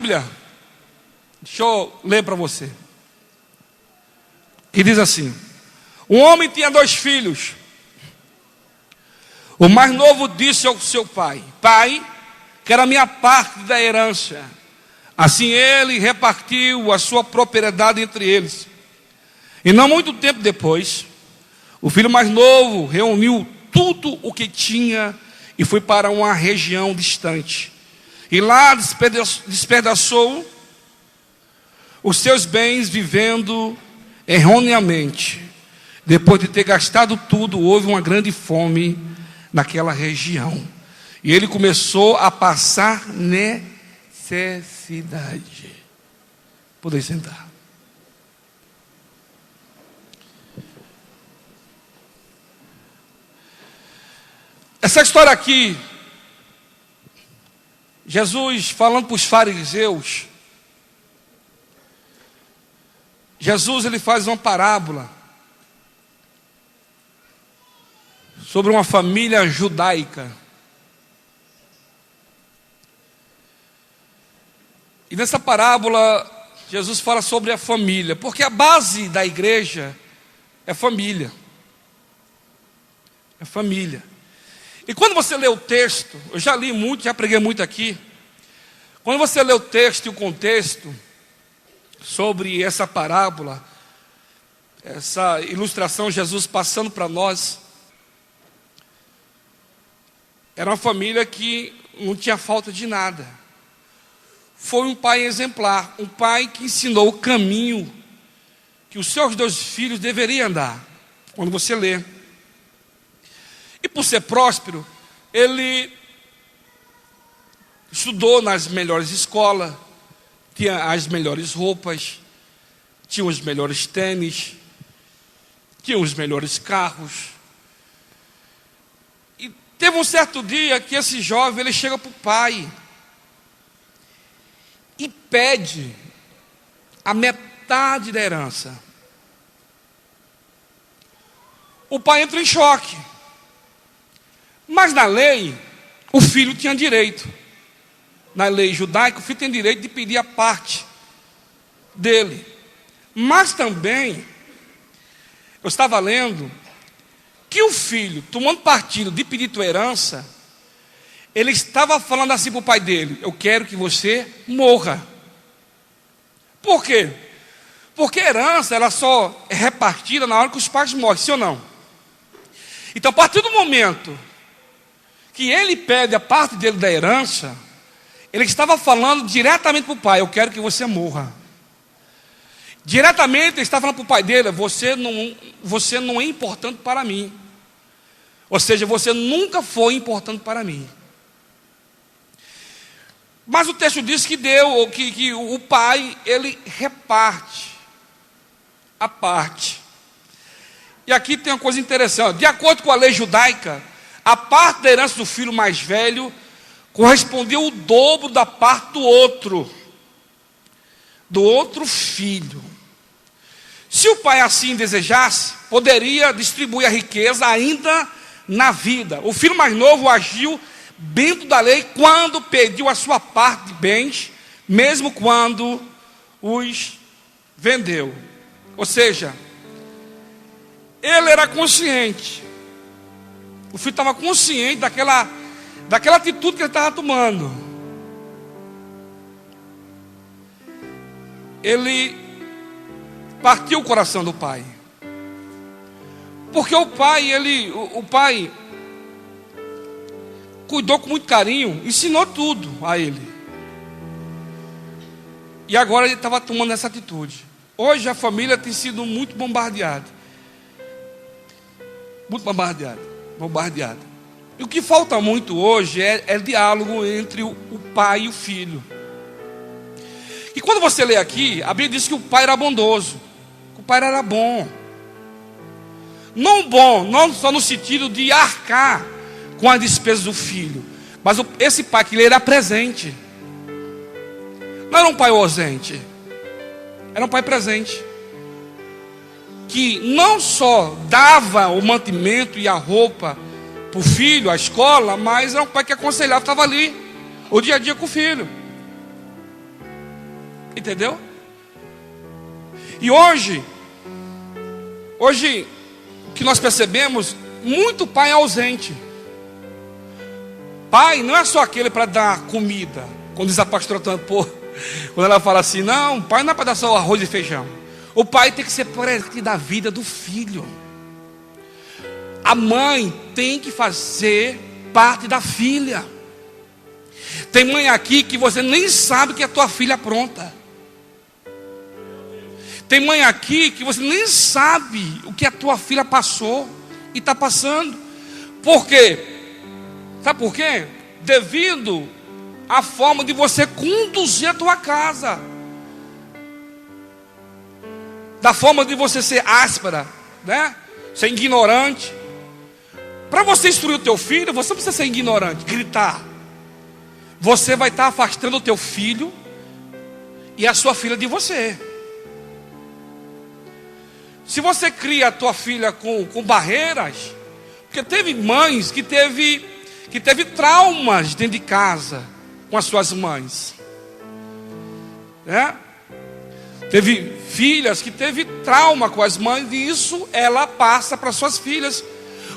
Bíblia, deixa eu ler para você, que diz assim: um homem tinha 2 filhos. O mais novo disse ao seu pai: pai, quero a minha parte da herança. Assim ele repartiu a sua propriedade entre eles. E não muito tempo depois, o filho mais novo reuniu tudo o que tinha e foi para uma região distante. E lá despedaçou os seus bens vivendo erroneamente. Depois de ter gastado tudo, houve uma grande fome naquela região. E ele começou a passar necessidade. Podem sentar. Essa história aqui, Jesus falando para os fariseus, Jesus ele faz uma parábola sobre uma família judaica. E nessa parábola, Jesus fala sobre a família, porque a base da igreja é família. É família. E quando você lê o texto, eu já li muito, já preguei muito aqui. Quando você lê o texto e o contexto sobre essa parábola, essa ilustração, Jesus passando para nós, era uma família que não tinha falta de nada. Foi um pai exemplar, um pai que ensinou o caminho que os seus 2 filhos deveriam andar. Quando você lê. E por ser próspero, ele estudou nas melhores escolas, tinha as melhores roupas, tinha os melhores tênis, tinha os melhores carros. E teve um certo dia que esse jovem ele chega para o pai e pede a metade da herança. O pai entra em choque. Mas na lei, o filho tinha direito. Na lei judaica, o filho tem direito de pedir a parte dele. Mas também, eu estava lendo, que o filho, tomando partido de pedir tua herança, ele estava falando assim para o pai dele: eu quero que você morra. Por quê? Porque a herança, ela só é repartida na hora que os pais morrem, sim ou não? Então, a partir do momento que ele pede a parte dele da herança, ele estava falando diretamente para o pai: eu quero que você morra. Diretamente ele estava falando para o pai dele: você não é importante para mim. Ou seja, você nunca foi importante para mim. Mas o texto diz que que o pai, ele reparte a parte. E aqui tem uma coisa interessante. De acordo com a lei judaica, a parte da herança do filho mais velho correspondia o dobro da parte do outro filho. Se o pai assim desejasse, poderia distribuir a riqueza ainda na vida. O filho mais novo agiu dentro da lei quando pediu a sua parte de bens, mesmo quando os vendeu. Ou seja, ele era consciente. O filho estava consciente daquela atitude que ele estava tomando. Ele partiu o coração do pai. Porque o pai cuidou com muito carinho, ensinou tudo a ele. E agora ele estava tomando essa atitude. Hoje a família tem sido muito bombardeada. Muito bombardeada. E o que falta muito hoje é diálogo entre o pai e o filho. E quando você lê aqui, a Bíblia diz que o pai era bondoso. Que o pai era bom. Não só no sentido de arcar com as despesas do filho, mas esse pai que ele era presente. Não era um pai ausente, era um pai presente, que não só dava o mantimento e a roupa para o filho, a escola, mas era um pai que aconselhava, estava ali o dia a dia com o filho. Entendeu? E hoje, o que nós percebemos, muito pai é ausente. Pai não é só aquele para dar comida. Quando diz a pastora Tampô, quando ela fala assim, não, pai não é para dar só arroz e feijão. O pai tem que ser presente da vida do filho. A mãe tem que fazer parte da filha. Tem mãe aqui que você nem sabe que é tua filha pronta. Tem mãe aqui que você nem sabe o que a tua filha passou e está passando. Por quê? Sabe por quê? Devido à forma de você conduzir a tua casa. Da forma de você ser áspera, né? Ser ignorante. Para você instruir o teu filho, você não precisa ser ignorante, gritar. Você vai estar afastando o teu filho e a sua filha de você. Se você cria a tua filha com barreiras, porque teve mães que teve traumas dentro de casa com as suas mães, né? Teve filhas que teve trauma com as mães, e isso ela passa para suas filhas.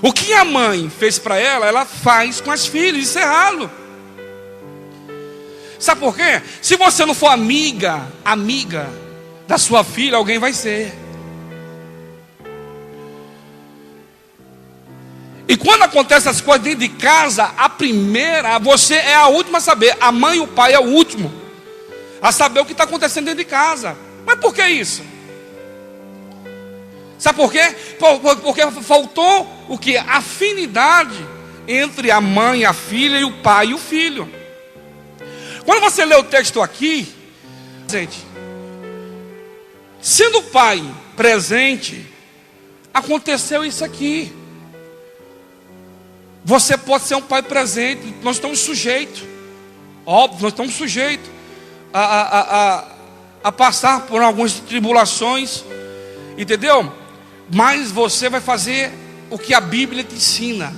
O que a mãe fez para ela faz com as filhas, isso é errado. Sabe por quê? Se você não for amiga da sua filha, alguém vai ser. E quando acontece essas coisas dentro de casa, a primeira, você é a última a saber. A mãe e o pai é o último a saber o que está acontecendo dentro de casa. Mas por que isso? Sabe por quê? Porque faltou o que? Afinidade entre a mãe, a filha, e o pai e o filho. Quando você lê o texto aqui, gente, sendo o pai presente, aconteceu isso aqui. Você pode ser um pai presente. Nós estamos sujeitos, óbvio, nós estamos sujeitos a passar por algumas tribulações, entendeu? Mas você vai fazer o que a Bíblia te ensina,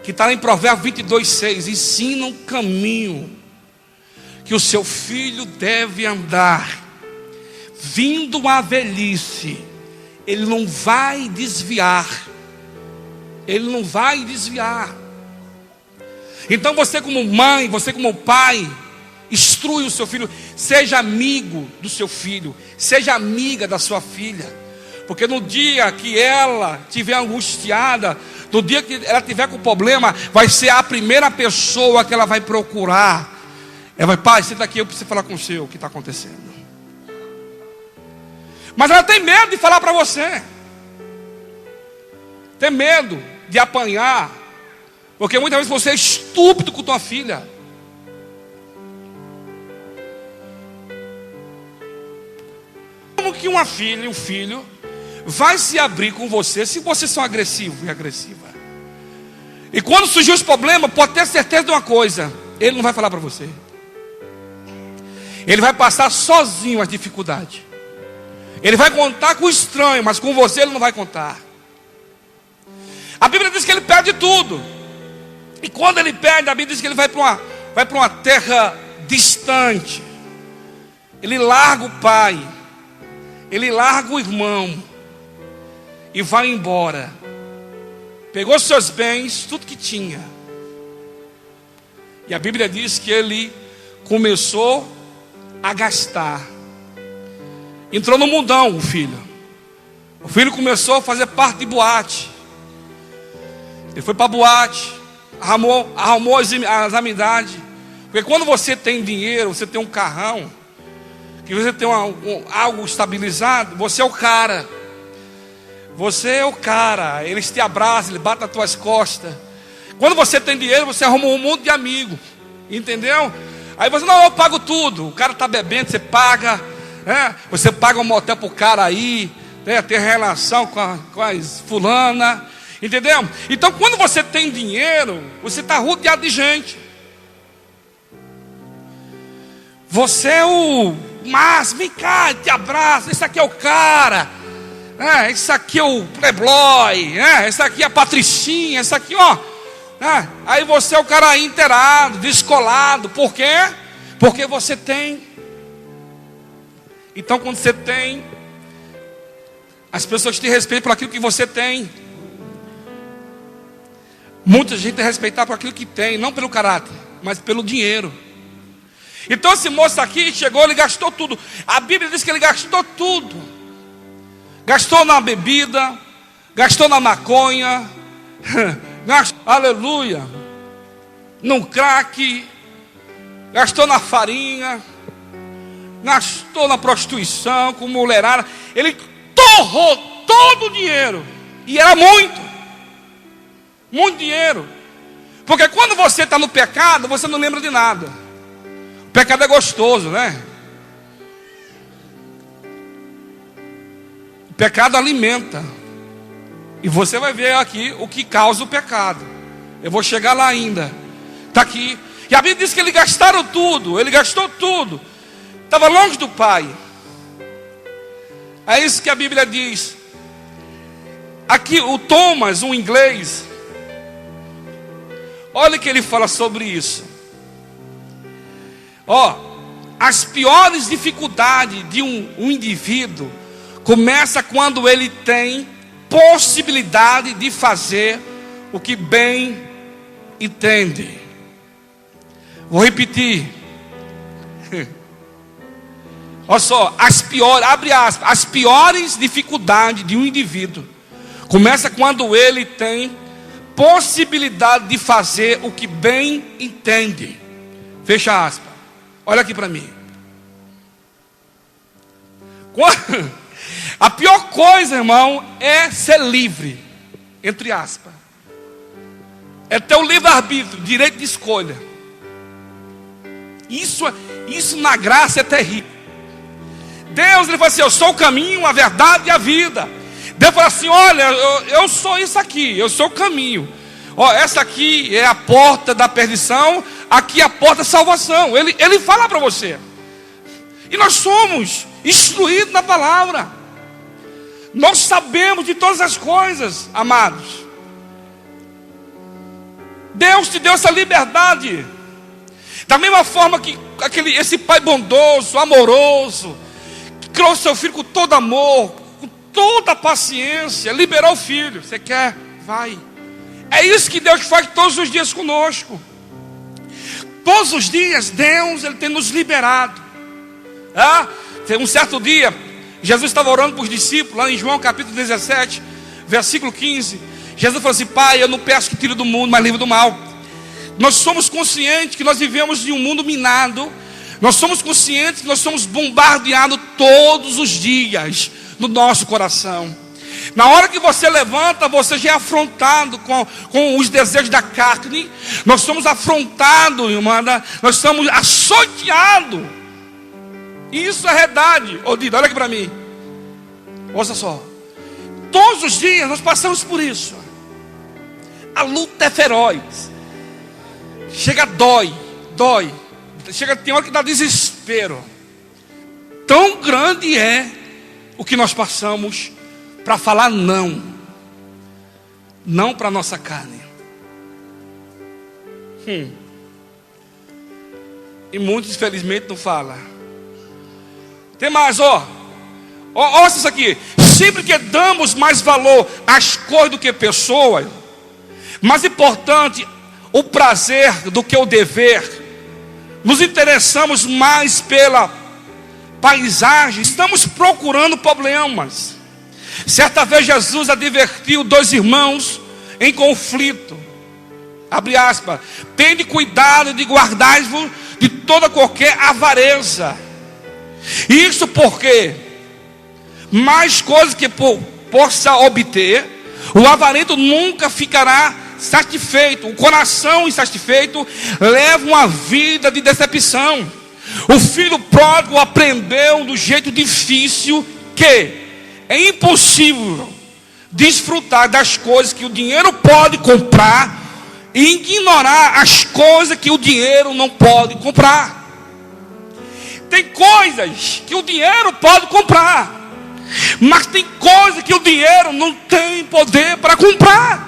que está em Provérbios 22:6. Ensina um caminho que o seu filho deve andar, vindo à velhice, ele não vai desviar. Ele não vai desviar. Então você como mãe, você como pai, instrui o seu filho. Seja amigo do seu filho, seja amiga da sua filha. Porque no dia que ela estiver angustiada, no dia que ela tiver com problema, vai ser a primeira pessoa que ela vai procurar. Ela vai, pai, senta aqui, eu preciso falar com você o que está acontecendo. Mas ela tem medo de falar para você. Tem medo de apanhar, porque muitas vezes você é estúpido com tua filha. Como que uma filha e um filho vai se abrir com você se vocês são agressivos e agressiva? E quando surgir os problemas, pode ter certeza de uma coisa: ele não vai falar para você. Ele vai passar sozinho as dificuldades. Ele vai contar com o estranho, mas com você ele não vai contar. A Bíblia diz que ele perde tudo. E quando ele perde, a Bíblia diz que ele vai para uma terra distante. Ele larga o pai, ele larga o irmão e vai embora. Pegou seus bens, tudo que tinha. E a Bíblia diz que ele começou a gastar. Entrou no mundão o filho. O filho começou a fazer parte de boate. Ele foi para a boate, arrumou as amizades. Porque quando você tem dinheiro, você tem um carrão, que você tem algo estabilizado, você é o cara. Você é o cara. Eles te abraçam, eles batem nas tuas costas. Quando você tem dinheiro, você arruma um monte de amigos. Entendeu? Aí você, não, eu pago tudo. O cara está bebendo, você paga. Você paga um motel para o cara aí, ter relação com as fulana. Entendeu? Então quando você tem dinheiro, você está rodeado de gente. Você é o máximo, vem cá, te abraça. Esse aqui é o cara. Esse aqui é o playboy. Esse aqui é a patricinha. Esse aqui, ó. Aí você é o cara inteirado, descolado. Por quê? Porque você tem. Então quando você tem, as pessoas te respeitam por aquilo que você tem. Muita gente é respeitada por aquilo que tem, não pelo caráter, mas pelo dinheiro. Então esse moço aqui chegou, ele gastou tudo. A Bíblia diz que ele gastou tudo. Gastou na bebida, gastou na maconha, gastou, aleluia, no crack, gastou na farinha, gastou na prostituição, com mulherada. Ele torrou todo o dinheiro. E era muito. Muito dinheiro. Porque quando você está no pecado, você não lembra de nada. O pecado é gostoso, né? O pecado alimenta. E você vai ver aqui o que causa o pecado. Eu vou chegar lá ainda. Está aqui. E a Bíblia diz que eles gastaram tudo. Ele gastou tudo. Estava longe do Pai. É isso que a Bíblia diz. Aqui o Thomas, um inglês, olha o que ele fala sobre isso. As piores dificuldades de um indivíduo começa quando ele tem possibilidade de fazer o que bem entende. Vou repetir. Olha só, abre aspas, as piores dificuldades de um indivíduo começa quando ele tem possibilidade de fazer o que bem entende. Fecha aspas. Olha aqui para mim. A pior coisa, irmão, é ser livre. Entre aspas. É ter o livre-arbítrio, direito de escolha. Isso na graça é terrível. Deus, ele fala assim: eu sou o caminho, a verdade e a vida. Deus fala assim: olha, eu sou isso aqui, eu sou o caminho. Essa aqui é a porta da perdição, aqui é a porta da salvação. Ele fala para você. E nós somos instruídos na palavra. Nós sabemos de todas as coisas, amados. Deus te deu essa liberdade. Da mesma forma que esse pai bondoso, amoroso, que criou seu filho com todo amor, com toda a paciência, liberou o filho. Você quer? Vai. É isso que Deus faz todos os dias conosco. Todos os dias Deus, ele tem nos liberado. Tem um certo dia, Jesus estava orando para os discípulos, lá em João capítulo 17, versículo 15. Jesus falou assim: Pai, eu não peço que tire do mundo, mas livre do mal. Nós somos conscientes que nós vivemos em um mundo minado. Nós somos conscientes que nós somos bombardeados todos os dias no nosso coração. Na hora que você levanta, você já é afrontado com os desejos da carne. Nós somos afrontados, irmã, nós somos açoiteados. Isso é verdade. Odida, olha aqui para mim. Ouça só. Todos os dias nós passamos por isso. A luta é feroz. Chega, dói. Chega, tem hora que dá desespero. Tão grande é o que nós passamos para falar não. Não para a nossa carne. E muitos, infelizmente, não falam. Tem mais, olha isso aqui. Sempre que damos mais valor às coisas do que pessoas, mais importante o prazer do que o dever, nos interessamos mais pela paisagem, estamos procurando problemas. Certa vez Jesus advertiu dois irmãos em conflito. Abre aspas. Tende cuidado de guardar-vos de toda qualquer avareza. Isso porque mais coisas que possa obter, o avarento nunca ficará satisfeito. O coração insatisfeito leva uma vida de decepção. O filho pródigo aprendeu do jeito difícil que é impossível desfrutar das coisas que o dinheiro pode comprar e ignorar as coisas que o dinheiro não pode comprar. Tem coisas que o dinheiro pode comprar, mas tem coisas que o dinheiro não tem poder para comprar.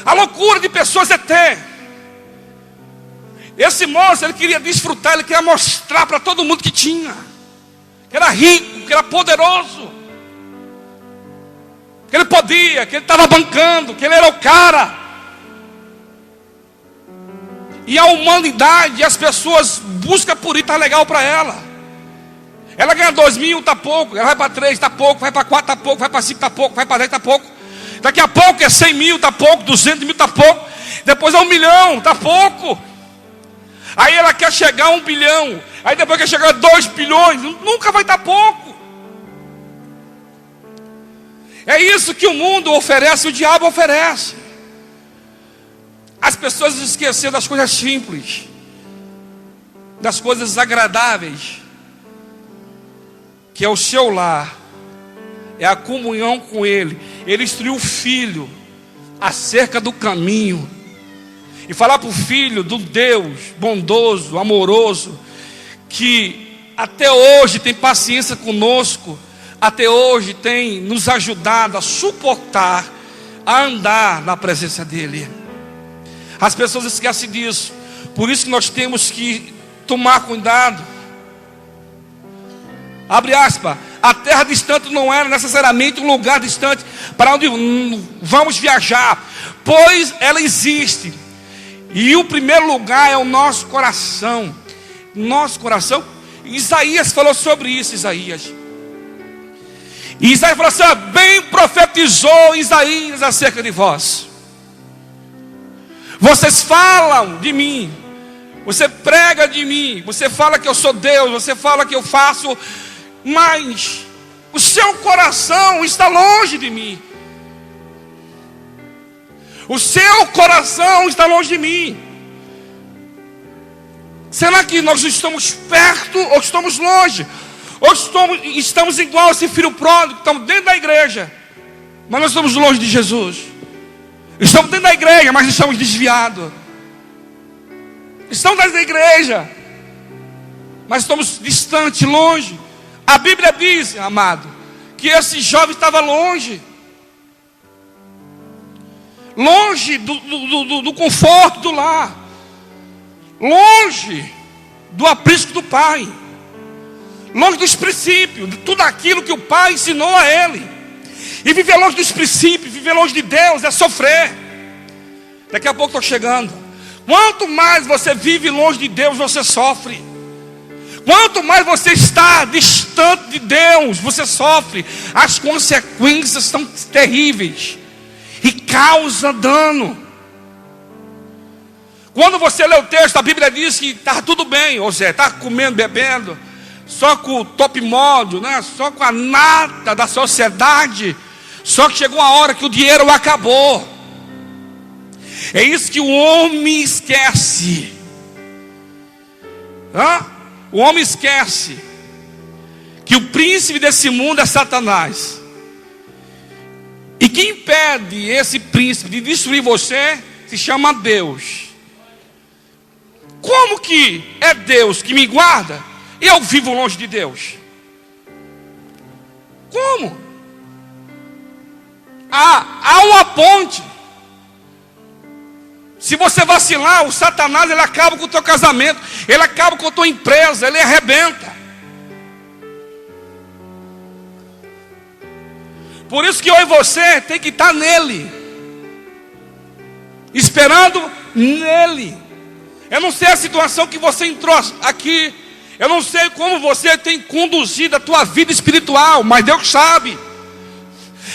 A loucura de pessoas é ter. Esse moço, ele queria desfrutar, ele queria mostrar para todo mundo que tinha, que era rico, que era poderoso, que ele podia, que ele estava bancando, que ele era o cara. E a humanidade, as pessoas buscam por isso, está legal para ela. Ela ganha 2.000, está pouco. Ela vai para 3, está pouco. Vai para 4, está pouco. Vai para 5, está pouco. Vai para 10, está pouco. Daqui a pouco é 100.000, está pouco. 200.000, está pouco. Depois é 1 milhão, está pouco. Aí ela quer chegar a 1 bilhão. Aí depois quer chegar a 2 bilhões. Nunca vai estar pouco. É isso que o mundo oferece, o diabo oferece. As pessoas esqueceram das coisas simples, das coisas agradáveis, que é o seu lar, é a comunhão com Ele. Ele instruiu o filho acerca do caminho, e falar para o filho do Deus bondoso, amoroso, que até hoje tem paciência conosco, até hoje tem nos ajudado a suportar, a andar na presença dEle. As pessoas esquecem disso. Por isso que nós temos que tomar cuidado. Abre aspas. A terra distante não era necessariamente um lugar distante para onde vamos viajar, pois ela existe. E o primeiro lugar é o nosso coração. Nosso coração. Isaías falou sobre isso. Isaías falou assim: bem profetizou Isaías acerca de vós. Vocês falam de mim, você prega de mim, você fala que eu sou Deus, você fala que eu faço, mas o seu coração está longe de mim. O seu coração está longe de mim. Será que nós estamos perto ou estamos longe? Ou estamos igual a esse filho pródigo, estamos dentro da igreja, mas nós estamos longe de Jesus? Estamos dentro da igreja, mas estamos desviados. Estamos dentro da igreja, mas estamos distante, longe. A Bíblia diz, amado, que esse jovem estava longe. Longe do conforto do lar. Longe do aprisco do pai. Longe dos princípios, de tudo aquilo que o pai ensinou a ele. E viver longe dos princípios, viver longe de Deus é sofrer. Daqui a pouco estou chegando. Quanto mais você vive longe de Deus, você sofre. Quanto mais você está distante de Deus, você sofre. As consequências são terríveis e causa dano. Quando você lê o texto, a Bíblia diz que está tudo bem. Ou seja, está comendo, bebendo, só com o top model, né? Só com a nata da sociedade. Só que chegou a hora que o dinheiro acabou. É isso que o homem esquece. O homem esquece que o príncipe desse mundo é Satanás. E quem impede esse príncipe de destruir você se chama Deus. Como que é Deus que me guarda e eu vivo longe de Deus? Como? Há uma ponte. Se você vacilar, o Satanás, ele acaba com o teu casamento, ele acaba com a tua empresa, ele arrebenta. Por isso que eu e você tem que estar nele, esperando nele. Eu não sei a situação que você entrou aqui, eu não sei como você tem conduzido a tua vida espiritual, mas Deus sabe.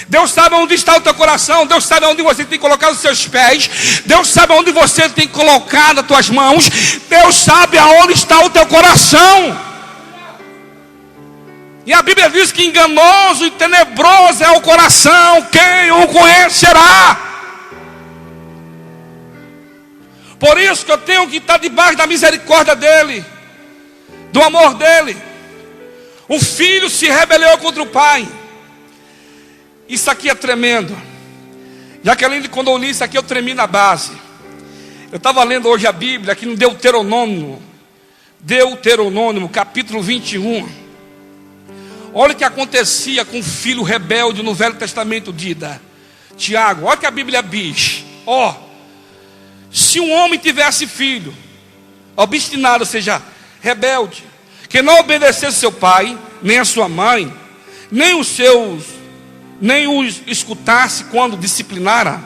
Deus sabe onde está o teu coração. Deus sabe onde você tem colocado os seus pés. Deus sabe onde você tem colocado as tuas mãos. Deus sabe aonde está o teu coração. E a Bíblia diz que enganoso e tenebroso é o coração, quem o conhecerá? Por isso que eu tenho que estar debaixo da misericórdia dele, do amor dele. O filho se rebelou contra o pai. Isso aqui é tremendo. Jaqueline, quando eu li isso aqui, eu tremi na base. Eu estava lendo hoje a Bíblia, aqui no Deuteronômio, capítulo 21. Olha o que acontecia com o filho rebelde no Velho Testamento de Tiago. Olha o que a Bíblia diz. Se um homem tivesse filho, obstinado, ou seja, rebelde, que não obedecesse seu pai, nem a sua mãe, nem os escutasse quando disciplinara,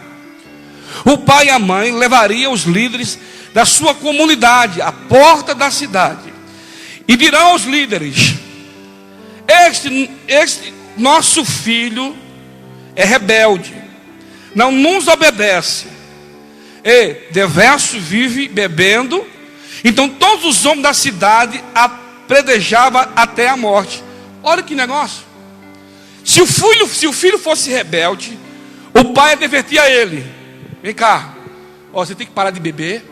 o pai e a mãe levariam os líderes da sua comunidade à porta da cidade e dirão aos líderes: este nosso filho é rebelde, não nos obedece, e deverso vive bebendo. Então todos os homens da cidade apedrejavam até a morte. Olha que negócio. Se o filho fosse rebelde, o pai advertia ele: vem cá, você tem que parar de beber,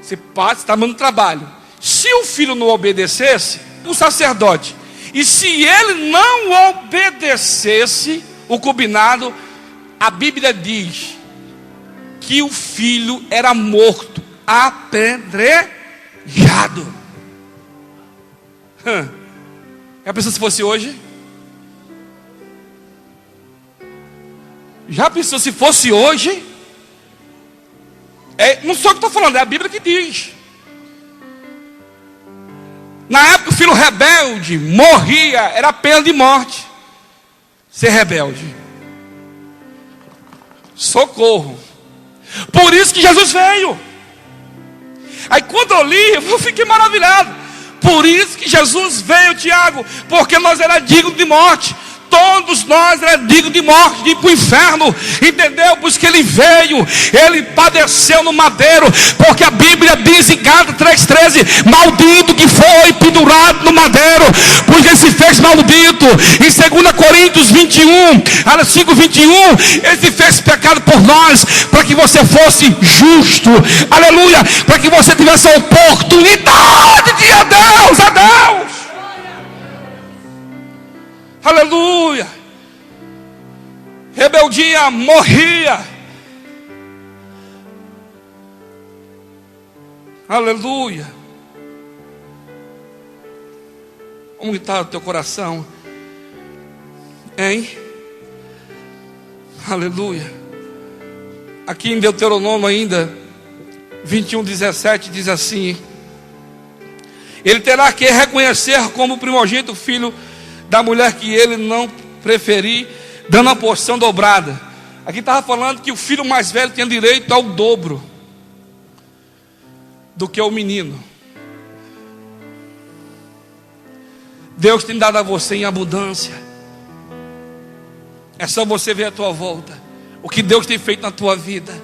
você está dando trabalho. Se o filho não obedecesse, o sacerdote, e se ele não obedecesse o combinado, a Bíblia diz que o filho era morto, apedrejado. Já pensou se fosse hoje? Já pensou se fosse hoje? Não sou eu que estou falando, é a Bíblia que diz. Na época o filho rebelde morria, era pena de morte. Ser rebelde. Socorro. Por isso que Jesus veio. Aí quando eu li, eu fiquei maravilhado. Por isso que Jesus veio, Tiago, porque nós era digno de morte. Todos nós eram dignos de morte, de ir para o inferno, entendeu? Por isso que ele veio, ele padeceu no madeiro, porque a Bíblia diz em Gálatas 3,13: maldito que foi pendurado no madeiro, pois ele se fez maldito. Em 2 Coríntios 5:21, ele se fez pecado por nós, para que você fosse justo, aleluia, para que você tivesse a oportunidade de ir a Deus, aleluia. Rebeldia morria. Aleluia. Como está o teu coração? Hein? Aleluia. Aqui em Deuteronômio ainda 21:17 diz assim: ele terá que reconhecer como primogênito o filho da mulher que ele não preferir, dando a porção dobrada. Aqui estava falando que o filho mais velho tinha direito ao dobro do que o menino. Deus tem dado a você em abundância. É só você ver a tua volta, o que Deus tem feito na tua vida,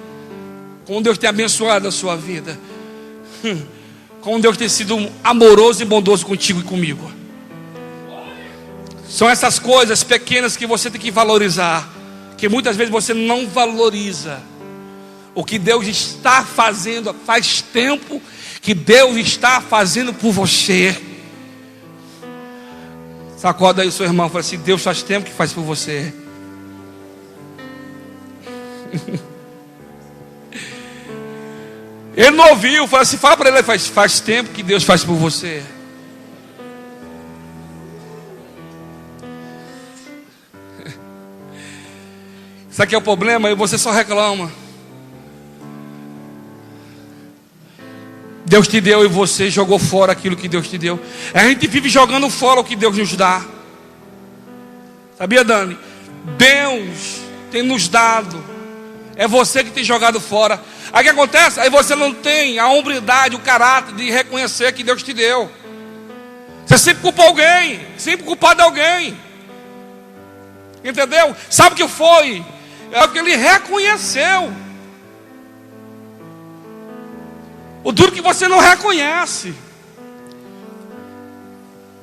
como Deus tem abençoado a sua vida, como Deus tem sido amoroso e bondoso contigo e comigo. São essas coisas pequenas que você tem que valorizar, que muitas vezes você não valoriza. O que Deus está fazendo, faz tempo que Deus está fazendo por você. Sacoda aí o seu irmão e fala assim: Deus faz tempo que faz por você. Ele não ouviu, fala assim, fala para ele: faz tempo que Deus faz por você. Isso aqui é o problema, e você só reclama. Deus te deu e você jogou fora aquilo que Deus te deu. A gente vive jogando fora o que Deus nos dá. Sabia, Dani? Deus tem nos dado. É você que tem jogado fora. Aí o que acontece? Aí você não tem a hombridade, o caráter de reconhecer que Deus te deu. Você sempre culpa alguém, sempre culpado de alguém. Entendeu? Sabe o que foi? É o que ele reconheceu. O duro que você não reconhece.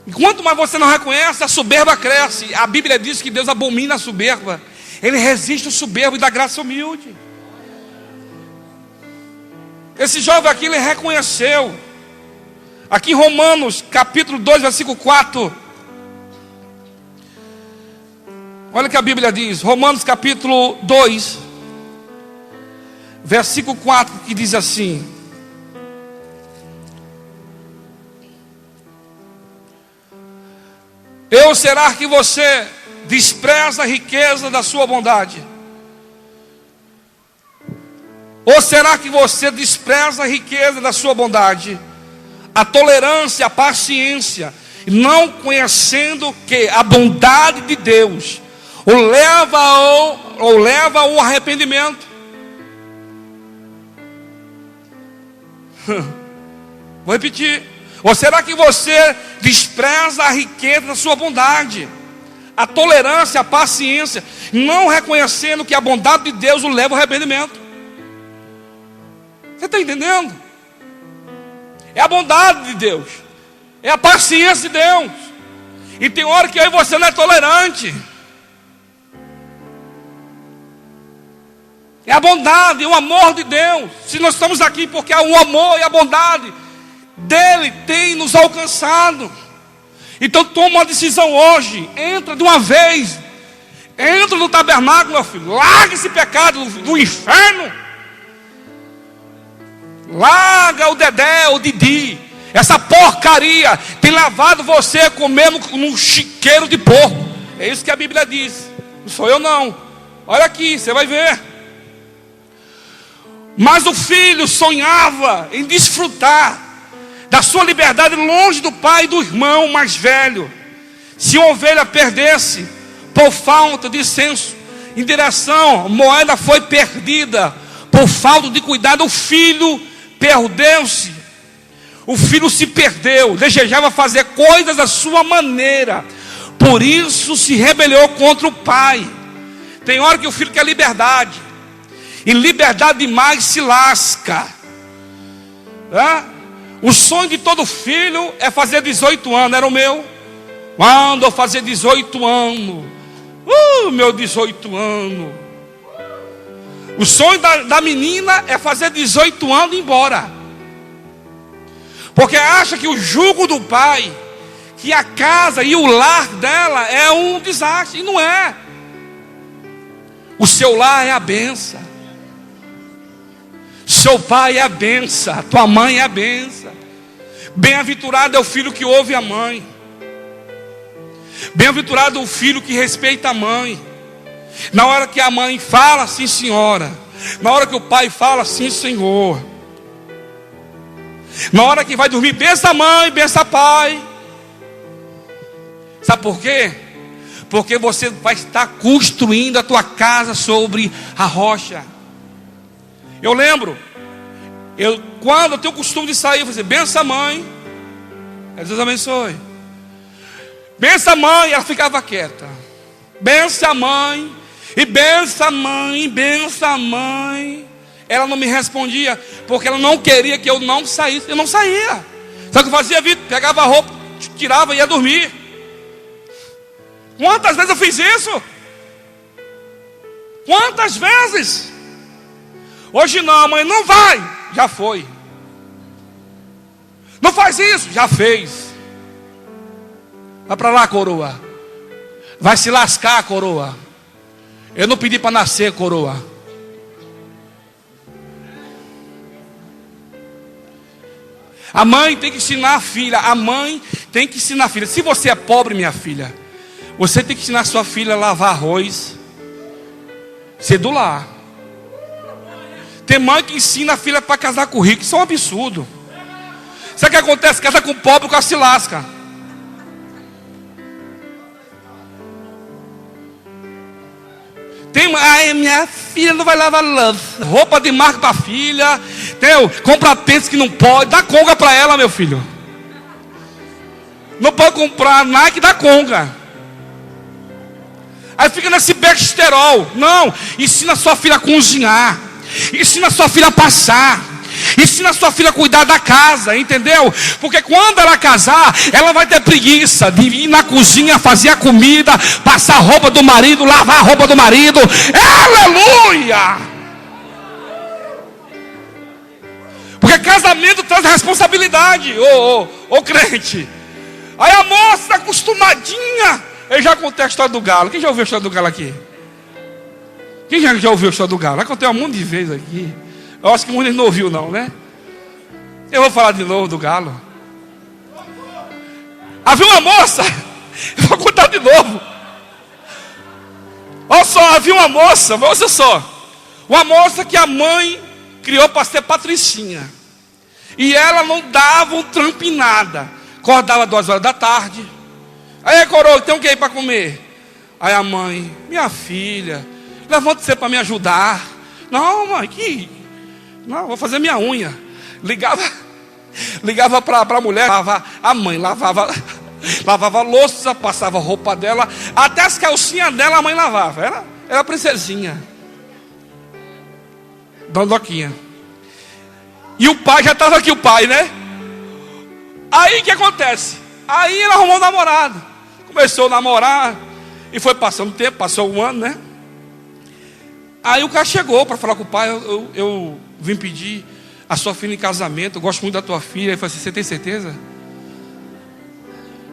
Enquanto mais você não reconhece, a soberba cresce. A Bíblia diz que Deus abomina a soberba. Ele resiste o soberbo e dá graça humilde. Esse jovem aqui, ele reconheceu. Aqui em Romanos, capítulo 2, versículo 4. Olha o que a Bíblia diz. Romanos, capítulo 2, versículo 4, que diz assim: ou será que você despreza a riqueza da sua bondade? Ou será que você despreza a riqueza da sua bondade, a tolerância, a paciência, não conhecendo que a bondade de Deus o leva ao arrependimento. Vou repetir. Ou será que você despreza a riqueza da sua bondade, a tolerância, a paciência, não reconhecendo que a bondade de Deus o leva ao arrependimento? Você está entendendo? É a bondade de Deus, é a paciência de Deus. E tem hora que eu e você não é tolerante. É a bondade, é o amor de Deus. Se nós estamos aqui porque o amor e a bondade dele tem nos alcançado. Então toma uma decisão hoje. Entra de uma vez. Entra no tabernáculo, meu filho. Larga esse pecado do inferno. Larga o Dedé, o Didi. Essa porcaria tem lavado você a comer num chiqueiro de porco. É isso que a Bíblia diz. Não sou eu não. Olha aqui, você vai ver. Mas o filho sonhava em desfrutar da sua liberdade longe do pai e do irmão mais velho. Se uma ovelha perdesse por falta de senso em direção, a moeda foi perdida por falta de cuidado. O filho perdeu-se. O filho se perdeu, desejava fazer coisas da sua maneira, por isso se rebelou contra o pai. Tem hora que o filho quer liberdade, e liberdade demais se lasca. O sonho de todo filho é fazer 18 anos. Era o meu. Quando eu fazer 18 anos, meu 18 anos. O sonho da menina é fazer 18 anos e ir embora, porque acha que o jugo do pai, que a casa e o lar dela é um desastre. E não é. O seu lar é a bênção. Seu pai é a benção, tua mãe é a benção. Bem-aventurado é o filho que ouve a mãe. Bem-aventurado é o filho que respeita a mãe. Na hora que a mãe fala, sim senhora. Na hora que o pai fala, sim senhor. Na hora que vai dormir, bença mãe, bença pai. Sabe por quê? Porque você vai estar construindo a tua casa sobre a rocha. Eu lembro, quando eu tenho o costume de sair, eu falei, bença a mãe, Deus abençoe. Bença a mãe, ela ficava quieta. Bença a mãe, e bença a mãe, bença a mãe. Ela não me respondia, porque ela não queria que eu não saísse. Eu não saía. Sabe o que eu fazia, Vitor? Pegava a roupa, tirava e ia dormir. Quantas vezes eu fiz isso? Quantas vezes? Hoje não, mãe, não vai. Já foi. Não faz isso. Já fez. Vai para lá, coroa. Vai se lascar, coroa. Eu não pedi para nascer, coroa. A mãe tem que ensinar a filha. A mãe tem que ensinar a filha. Se você é pobre, minha filha, você tem que ensinar a sua filha a lavar arroz, ser do lar. Tem mãe que ensina a filha para casar com rico. Isso é um absurdo. Sabe o que acontece? Casa com pobre, o cara se lasca. Ai, minha filha não vai lavar roupa de marca para a filha. Entendeu? Compra tênis que não pode. Dá conga para ela, meu filho. Não pode comprar Nike, dá conga. Aí fica nesse besterol. Não, ensina sua filha a cozinhar. Ensina sua filha a passar. Ensina sua filha a cuidar da casa, entendeu? Porque quando ela casar, ela vai ter preguiça de ir na cozinha, fazer a comida, passar a roupa do marido, lavar a roupa do marido. Aleluia! Porque casamento traz responsabilidade, ô crente. Aí a moça acostumadinha. Eu já contei a história do galo. Quem já ouviu a história do galo aqui? Quem já ouviu a história do galo? Eu contei um monte de vezes aqui. Eu acho que muita gente não ouviu não, né? Eu vou falar de novo do galo. Havia uma moça. Eu vou contar de novo. Olha só, havia uma moça. Olha só. Uma moça que a mãe criou para ser patricinha. E ela não dava um trampo em nada. Acordava 2 horas da tarde. Aí, coroa, tem o que aí para comer? Aí a mãe, minha filha, levanta você para me ajudar. Não, mãe, não, vou fazer minha unha. Ligava para a mulher, a mãe lavava a louça, passava a roupa dela, até as calcinhas dela a mãe lavava. Era princesinha. Dona Doquinha. E o pai já estava aqui, o pai, né? Aí o que acontece? Aí ela arrumou um namorado. Começou a namorar. E foi passando o tempo, passou um ano, né? Aí o cara chegou para falar com o pai. Eu vim pedir a sua filha em casamento. Eu gosto muito da tua filha. Ele falou assim: você tem certeza?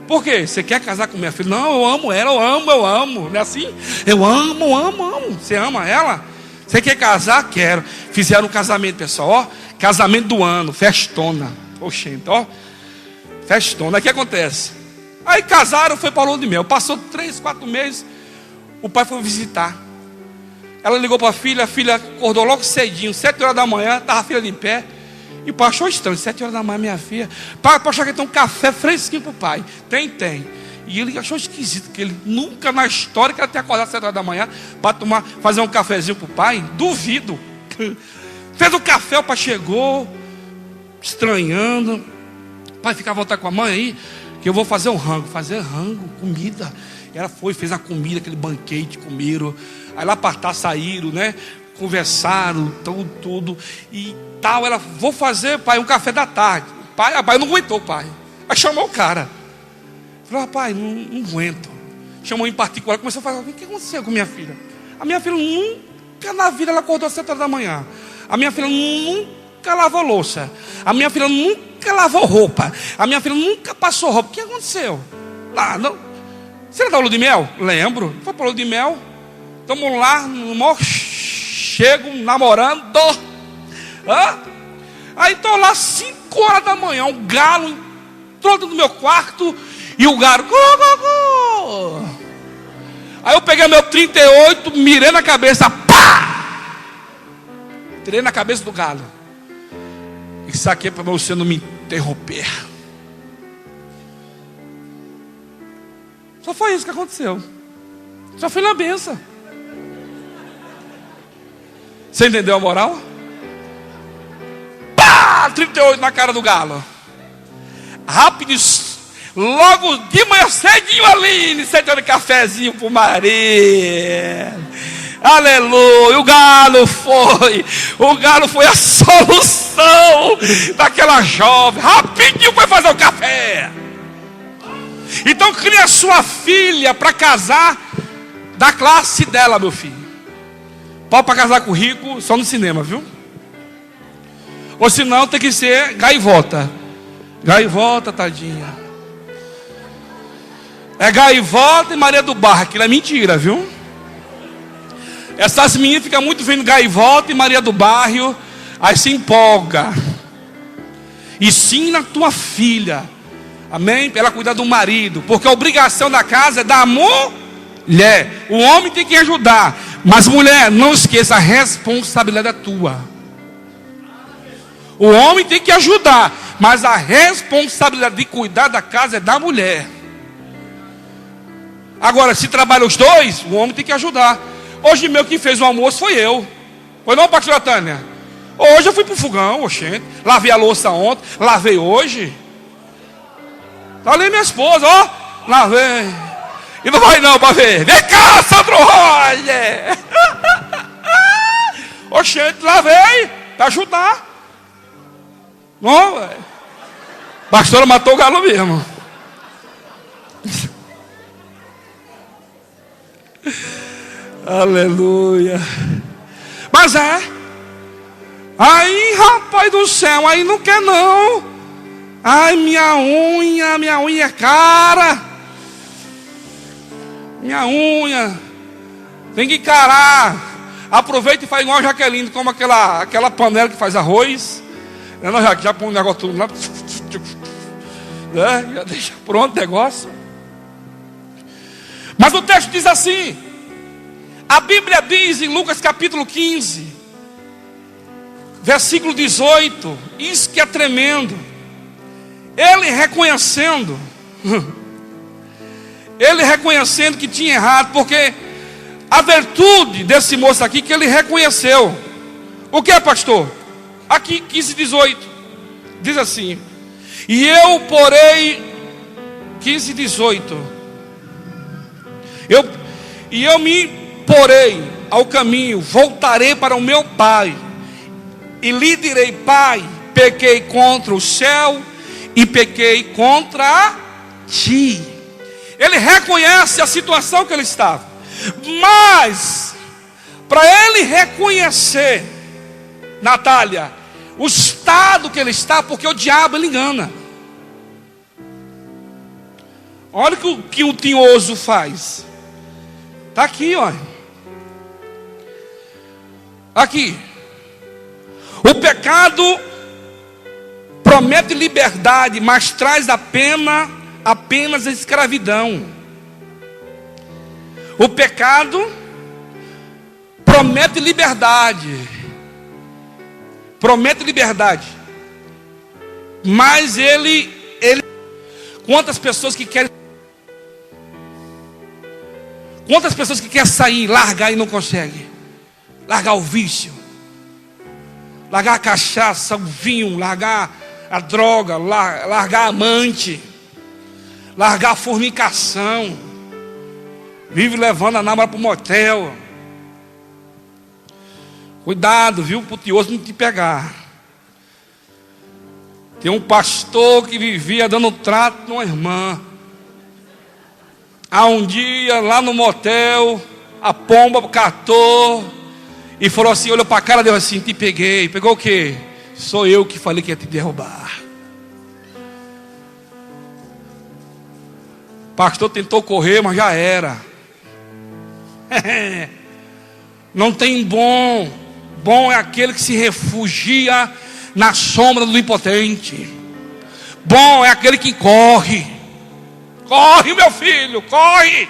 Por quê? Você quer casar com minha filha? Não, eu amo ela, eu amo. Não é assim? Eu amo. Você ama ela? Você quer casar? Quero. Fizeram um casamento, pessoal, ó. Casamento do ano, festona. Oxente, ó. Festona. Aí o que acontece? Aí casaram, foi para o lua de mel. Passou 3, 4 meses. O pai foi visitar. Ela ligou para a filha acordou logo cedinho, 7 horas da manhã, estava a filha de pé. E o pai achou estranho, 7 horas da manhã, minha filha. Pai, pode achar que tem um café fresquinho para o pai. Tem. E ele achou esquisito, que ele nunca na história que ela tinha acordado 7 horas da manhã para fazer um cafezinho para o pai. Duvido. Fez o café, o pai chegou, estranhando. Pai, fica à vontade com a mãe aí, que eu vou fazer um rango. Fazer rango, comida. E ela foi, fez a comida, aquele banquete, comeram. Aí lá para trás saíram, né? Conversaram, tudo. E tal, ela, vou fazer, pai, um café da tarde. Pai não aguentou, pai. Aí chamou o cara. Falou, rapaz, não aguento. Chamou em particular, começou a falar, o que aconteceu com minha filha? A minha filha nunca na vida ela acordou às 7 horas da manhã. A minha filha nunca lavou louça. A minha filha nunca lavou roupa. A minha filha nunca passou roupa. O que aconteceu? Não. Você lembra da lua de mel? Lembro. Foi para a lua de mel. Estamos lá, no maior chego, namorando. Aí estou lá 5 horas da manhã. Um galo entrou dentro do meu quarto. E o galo. Aí eu peguei meu 38, mirei na cabeça. Pá! Tirei na cabeça do galo. E saquei para você não me interromper. Só foi isso que aconteceu. Só foi na benção. Você entendeu a moral? Pá! 38 na cara do galo. Rápido. Logo de manhã cedinho, Aline, 7 horas de cafezinho pro marido. Aleluia. O galo foi a solução daquela jovem. Rapidinho foi fazer o café. Então cria sua filha para casar da classe dela, meu filho. Pode para casar com rico, só no cinema, viu? Ou senão tem que ser gaivota. Gaivota, tadinha. É gaivota e Maria do Barro. Aquilo é mentira, viu? Essas meninas ficam muito vendo gaivota e Maria do Barro. Aí se empolga. Ensina a tua filha, amém? Para ela cuidar do marido. Porque a obrigação da casa é da mulher. O homem tem que ajudar. Mas mulher, não esqueça, a responsabilidade é tua. O homem tem que ajudar. Mas a responsabilidade de cuidar da casa é da mulher. Agora, se trabalham os dois, o homem tem que ajudar. Hoje mesmo quem fez o almoço foi eu. Foi não, pastora Tânia? Hoje eu fui pro fogão, oxente. Lavei a louça ontem, lavei hoje. Tá ali minha esposa, ó. Lavei. E não vai não para ver. Vem cá, Sandro Roger. Oxente, lavei. Para ajudar. Não, velho. Pastora matou o galo mesmo. Aleluia. Mas aí, rapaz do céu, aí não quer não. Ai, minha unha é cara. Minha unha tem que encarar. Aproveita e faz igual a Jaqueline, como aquela panela que faz arroz. Já põe um negócio tudo lá. Já deixa pronto o negócio. Mas o texto diz assim. A Bíblia diz em Lucas capítulo 15 Versículo 18, isso que é tremendo. Ele reconhecendo que tinha errado, porque a virtude desse moço aqui, que ele reconheceu. O que é, pastor? Aqui, 15, 18, diz assim: e eu porei, 15, 18, eu me porei ao caminho, voltarei para o meu pai, e lhe direi: pai, pequei contra o céu e pequei contra ti. Ele reconhece a situação que ele estava, mas para ele reconhecer, Natália, o estado que ele está, porque o diabo ele engana. Olha o que o tinhoso faz. Está aqui, olha. Aqui. O pecado promete liberdade, mas traz a pena apenas a escravidão. O pecado promete liberdade, mas ele quantas pessoas que querem sair, largar e não conseguem? Largar o vício, largar a cachaça, o vinho, largar a droga, largar a amante, largar a fornicação, vive levando a namorada para o motel. Cuidado, viu, para o tioso não te pegar. Tem um pastor que vivia dando trato numa irmã. Há um dia, lá no motel, a pomba catou e falou assim, olhou para a cara dele assim: te peguei. Pegou o quê? Sou eu que falei que ia te derrubar. O pastor tentou correr, mas já era. Não tem bom. Bom é aquele que se refugia na sombra do impotente. Bom é aquele que corre. Corre, meu filho, corre.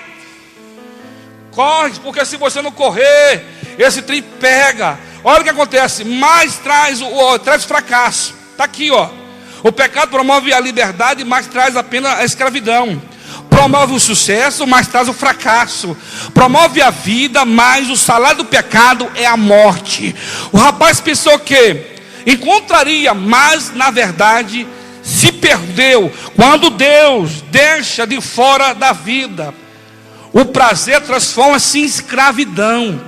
Corre, porque se você não correr, esse trem pega. Olha o que acontece, mais traz o fracasso. Está aqui, ó. O pecado promove a liberdade, mas traz apenas a escravidão. Promove o sucesso, mas traz o fracasso. Promove a vida, mas o salário do pecado é a morte. O rapaz pensou que encontraria, mas na verdade se perdeu. Quando Deus deixa de fora da vida, o prazer transforma-se em escravidão.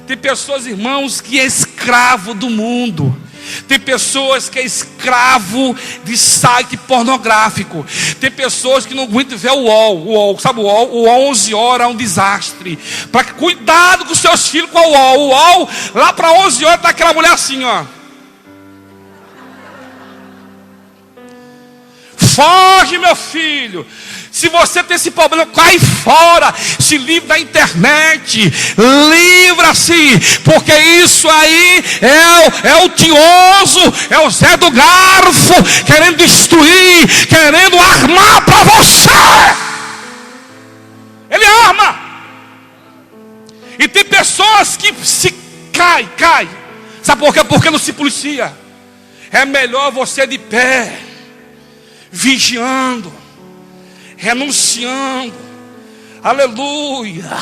Tem pessoas, irmãos, que é escravo do mundo. Tem pessoas que é escravo de site pornográfico. Tem pessoas que não aguentam ver o UOL. Sabe o UOL? O UOL 11 horas é um desastre. Cuidado com os seus filhos com o UOL. O UOL, lá para 11 horas está aquela mulher assim, ó. Foge, meu filho. Se você tem esse problema, cai fora. Se livre da internet. Livra-se. Porque isso aí é o tinhoso, é o Zé do Garfo, querendo destruir, querendo armar para você. Ele arma. E tem pessoas que se cai. Sabe por quê? Porque não se policia. É melhor você de pé, vigiando, renunciando. Aleluia.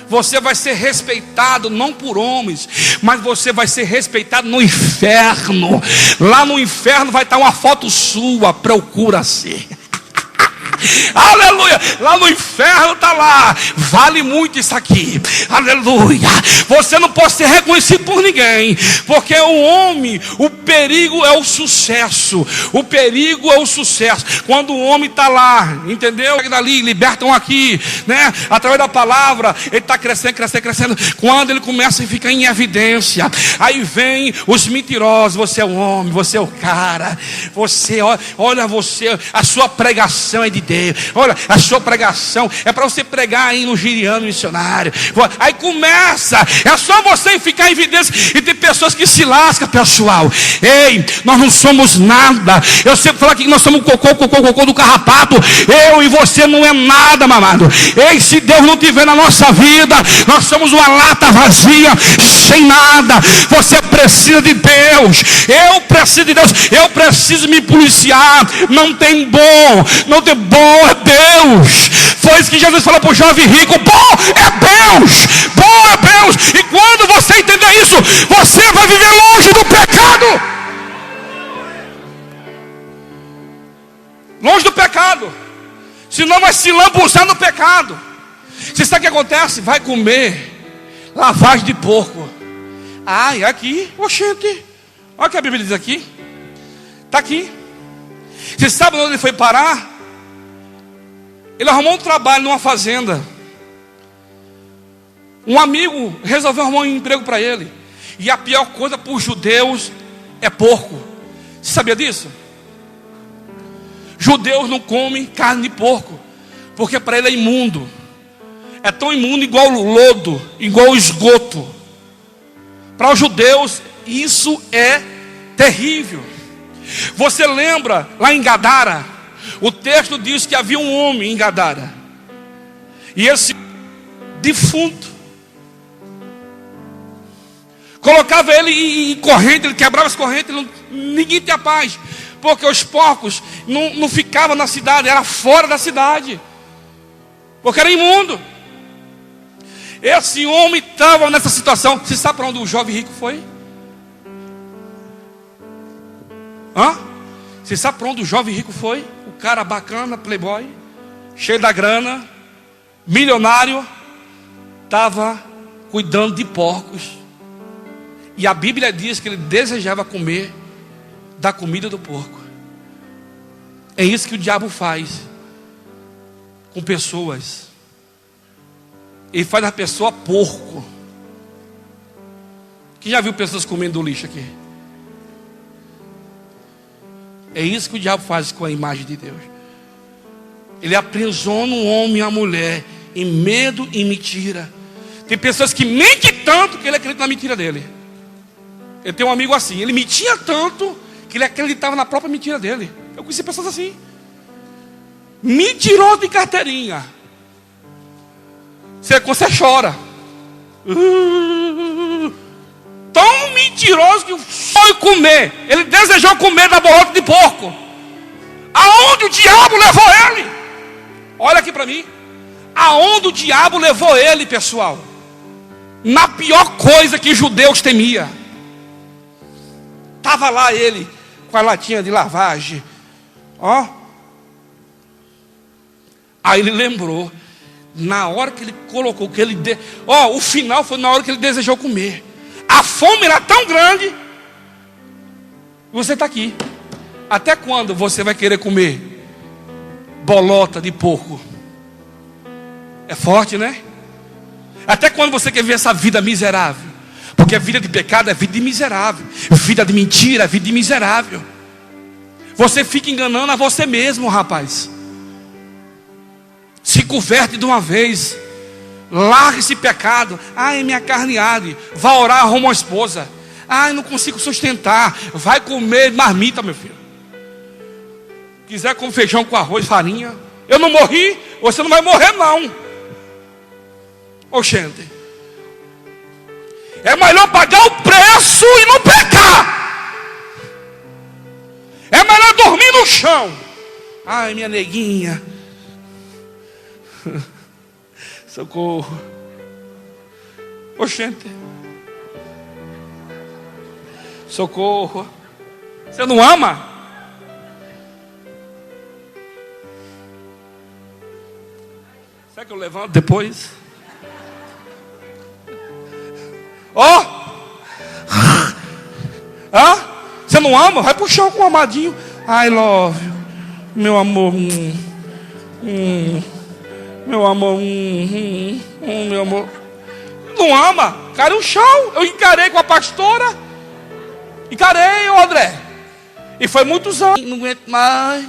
Você vai ser respeitado não por homens, mas você vai ser respeitado no inferno. Lá no inferno vai estar uma foto sua. Procura-se. Aleluia. Lá no inferno está lá. Vale muito isso aqui. Aleluia. Você não pode ser reconhecido por ninguém, porque o homem, o perigo é o sucesso. O perigo é o sucesso. Quando o homem está lá, entendeu? Dali, libertam aqui, né? Através da palavra, ele está crescendo. Quando ele começa a ficar em evidência, aí vem os mentirosos. Você é o homem, você é o cara. Você, olha você, a sua pregação é de Deus. Olha, a sua pregação é para você pregar aí no Giriano Missionário. Aí começa, é só você ficar em evidência. E tem pessoas que se lascam, pessoal. Ei, nós não somos nada. Eu sempre falo aqui que nós somos cocô do carrapato. Eu e você não é nada, mamado. Ei, se Deus não tiver na nossa vida, nós somos uma lata vazia, sem nada. Você precisa de Deus. Eu preciso de Deus. Eu preciso me policiar. Não tem bom é Deus. Foi isso que Jesus falou para o jovem rico: bom é Deus. E quando você entender isso, você vai viver longe do pecado. Longe do pecado. Senão vai se lambuzar no pecado. Você sabe o que acontece? Vai comer lavagem de porco. Ai, aqui, oxente. Olha o que a Bíblia diz aqui. Está aqui. Você sabe onde ele foi parar? Ele arrumou um trabalho numa fazenda. Um amigo resolveu arrumar um emprego para ele. E a pior coisa para os judeus é porco. Você sabia disso? Judeus não comem carne de porco, porque para ele é imundo. É tão imundo igual o lodo, igual o esgoto. Para os judeus isso é terrível. Você lembra lá em Gadara? O texto diz que havia um homem em Gadara. E esse defunto colocava ele em corrente, ele quebrava as correntes, ninguém tinha paz. Porque os porcos não ficavam na cidade, era fora da cidade. Porque era imundo. Esse homem estava nessa situação. Você sabe para onde o jovem rico foi? Você sabe para onde o jovem rico foi? O cara bacana, playboy, cheio da grana, milionário, estava cuidando de porcos. E a Bíblia diz que ele desejava comer da comida do porco. É isso que o diabo faz com pessoas. Ele faz a pessoa porco. Quem já viu pessoas comendo lixo aqui? É isso que o diabo faz com a imagem de Deus. Ele aprisiona um homem e a mulher em medo e mentira. Tem pessoas que mentem tanto que ele acredita na mentira dele. Eu tenho um amigo assim, ele mentia tanto que ele acreditava na própria mentira dele. Eu conheci pessoas assim. Mentiroso de carteirinha. Você chora. Tão mentiroso que foi comer. Ele desejou comer da bolota de porco. Aonde o diabo levou ele? Olha aqui para mim. Aonde o diabo levou ele, pessoal? Na pior coisa que os judeus temiam. Estava lá ele com a latinha de lavagem. Aí ele lembrou. Na hora que ele colocou, que ele o final foi na hora que ele desejou comer. A fome era tão grande. Você está aqui. Até quando você vai querer comer bolota de porco? É forte, né? Até quando você quer ver essa vida miserável? Porque a vida de pecado é vida de miserável. Vida de mentira é vida de miserável. Você fica enganando a você mesmo, rapaz. Se converte de uma vez. Larga esse pecado. Ai, minha carne arde. Vá orar, arruma uma esposa. Ai, não consigo sustentar. Vai comer marmita, meu filho. Quiser comer feijão com arroz, farinha. Eu não morri, você não vai morrer não. Oxente. É melhor pagar o preço e não pecar. É melhor dormir no chão. Ai, minha neguinha. Socorro. Oxente. Socorro. Você não ama? Será que eu levanto depois? Você não ama? Vai pro chão com o amadinho. I love you. Meu amor. Meu amor. Meu amor. Não ama? Cara, o chão. Eu encarei com a pastora. Encarei, André. E foi muitos anos. Não aguento mais.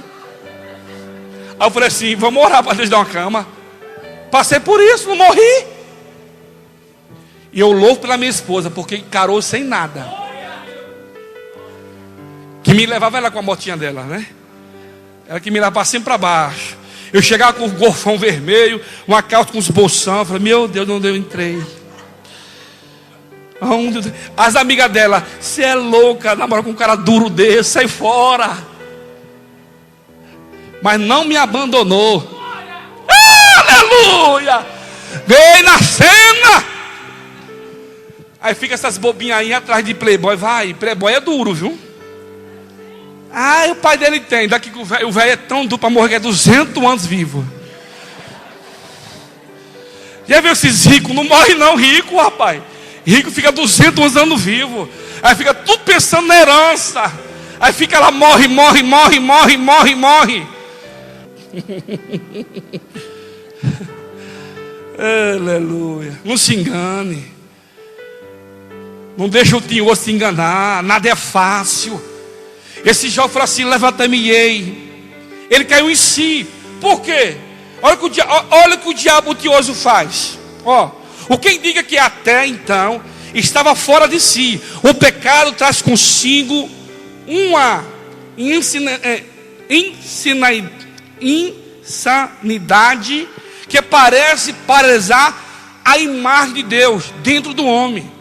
Aí eu falei assim, vamos orar para Deus dar uma cama. Passei por isso, não morri. E eu louvo pela minha esposa, porque encarou sem nada. Que me levava ela com a motinha dela, né? Ela que me levava para cima e para baixo. Eu chegava com o golfão vermelho, uma calça com os bolsão. Eu falei, meu Deus, onde eu entrei? As amigas dela, você é louca, namora com um cara duro desse, sai fora. Mas não me abandonou. Aleluia! Vem na cena. Aí fica essas bobinhas aí atrás de playboy. Vai, playboy é duro, viu? Ah, e o pai dele tem. Daqui que o velho é tão duro para morrer que é 200 anos vivo. Já viu esses ricos? Não morre não, rico, rapaz. Rico fica 200 anos vivo. Aí fica tudo pensando na herança. Aí fica lá, morre. Aleluia. Não se engane. Não deixa o tinhor se enganar. Nada é fácil. Esse jovem falou assim, levanta-me-ei. Ele caiu em si. Por quê? Olha o que o diabo tioso faz. O quem diga que até então estava fora de si. O pecado traz consigo uma insanidade que parece paralisar a imagem de Deus dentro do homem.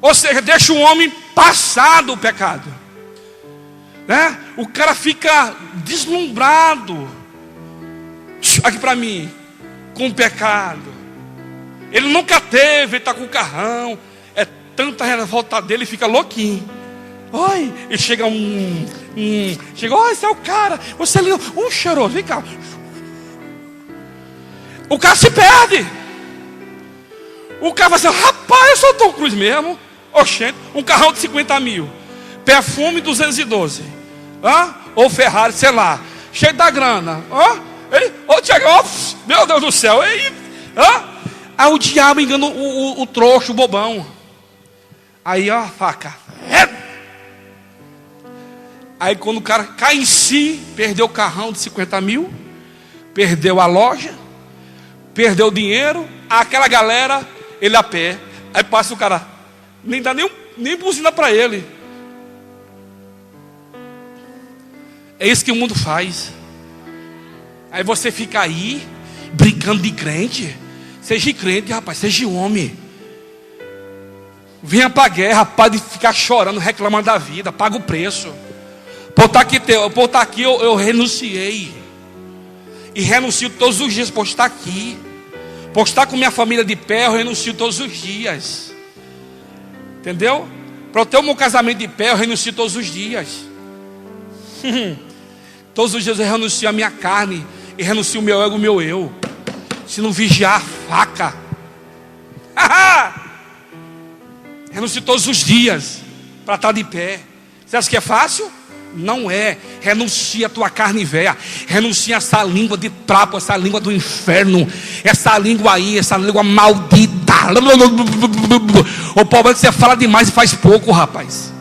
Ou seja, deixa o homem passar do pecado, né? O cara fica deslumbrado aqui para mim com o pecado. Ele nunca teve, ele está com o carrão. É tanta revolta dele, ele fica louquinho. Oi, e chega chega, oi, esse é o cara. Você é lindo, cheiroso, vem cá. O cara se perde. O cara vai assim, rapaz, eu sou Tom Cruise mesmo. Oxente, um carrão de 50 mil. Perfume 212. Ou Ferrari, sei lá. Cheio da grana. Tiago, meu Deus do céu. Aí o diabo engana o trouxa, o bobão. Aí, a faca. Aí quando o cara cai em si, perdeu o carrão de 50 mil, perdeu a loja, perdeu o dinheiro, aquela galera, ele a pé. Aí passa o cara, nem dá nem buzina para ele. É isso que o mundo faz. Aí você fica aí, brincando de crente. Seja crente, rapaz, seja homem. Venha para a guerra, para de ficar chorando, reclamando da vida, paga o preço. Por estar aqui eu renunciei. E renuncio todos os dias por estar aqui. Por estar com minha família de pé, eu renuncio todos os dias. Entendeu? Para eu ter o meu casamento de pé, eu renuncio todos os dias. Todos os dias eu renuncio a minha carne. E renuncio o meu ego, o meu eu. Se não vigiar, faca. Renuncio todos os dias para estar de pé. Você acha que é fácil? Não é. Renuncia a tua carne velha. Renuncia essa língua de trapo, essa língua do inferno. Essa língua aí, essa língua maldita. O problema é que você fala demais e faz pouco, rapaz.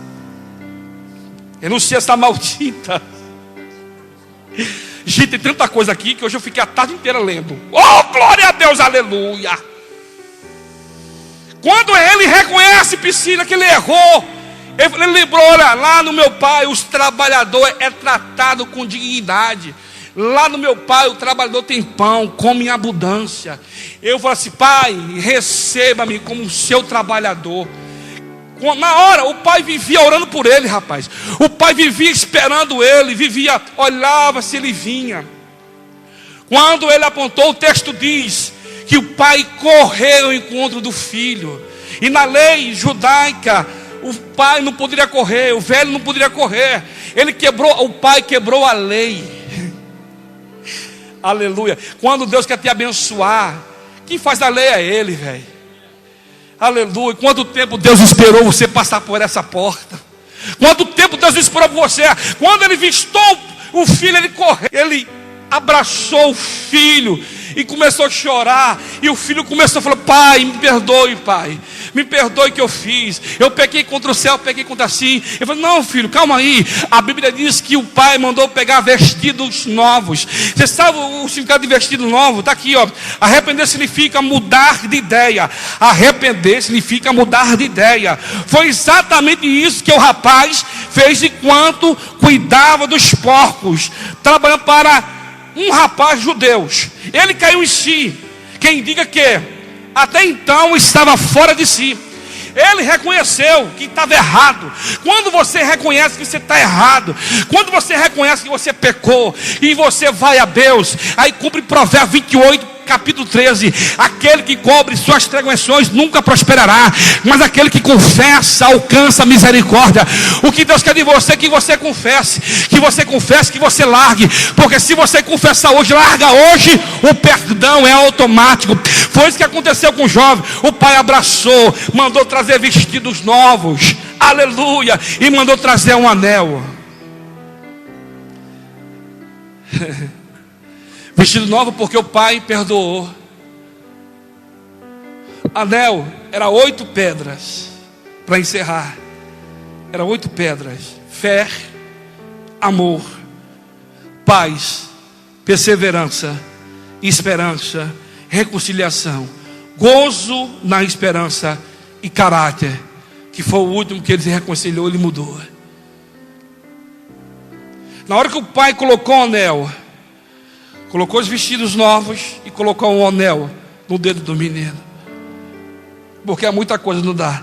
Renuncia essa maldita. Gente, tem tanta coisa aqui que hoje eu fiquei a tarde inteira lendo. Oh, glória a Deus, aleluia. Quando ele reconhece, Priscila, que ele errou, ele lembrou, olha, lá no meu pai, os trabalhadores é tratado com dignidade. Lá no meu pai, o trabalhador tem pão, come em abundância. Eu falo assim, pai, receba-me como seu trabalhador. Na hora, o pai vivia orando por ele, rapaz. O pai vivia esperando ele, olhava se ele vinha. Quando ele apontou, o texto diz que o pai correu ao encontro do filho. E na lei judaica, o pai não poderia correr, o velho não poderia correr. O pai quebrou a lei. Aleluia. Quando Deus quer te abençoar, quem faz a lei é ele, velho. Aleluia. Quanto tempo Deus esperou você passar por essa porta? Quanto tempo Deus esperou por você? Quando ele vistou o filho, ele correu, ele abraçou o filho e começou a chorar. E o filho começou a falar, pai, me perdoe, pai. me perdoe que eu fiz, eu pequei contra o céu, pequei contra si. Eu falei, não filho, calma aí, a Bíblia diz que o pai mandou pegar vestidos novos. Você sabe o significado de vestido novo? Está aqui, ó. Arrepender significa mudar de ideia. Arrepender significa mudar de ideia. Foi exatamente isso que o rapaz fez enquanto cuidava dos porcos, trabalhando para um rapaz judeu. Ele caiu em si. Quem diga que até então estava fora de si. Ele reconheceu que estava errado. Quando você reconhece que você está errado, quando você reconhece que você pecou, e você vai a Deus, aí cumpre Provérbios 28, capítulo 13, aquele que cobre suas transgressões nunca prosperará, mas aquele que confessa alcança misericórdia. O que Deus quer de você é que você confesse, que você largue, porque se você confessar hoje, larga hoje, o perdão é automático. Foi isso que aconteceu com o jovem. O pai abraçou, mandou trazer vestidos novos, aleluia, e mandou trazer um anel. Vestido novo porque o pai perdoou. Anel era 8 pedras. Para encerrar, era 8 pedras: fé, amor, paz, perseverança, esperança, reconciliação, gozo na esperança e caráter. Que foi o último que ele se reconciliou, ele mudou. Na hora que o pai colocou o anel, colocou os vestidos novos e colocou um anel no dedo do menino, porque muita coisa não dá.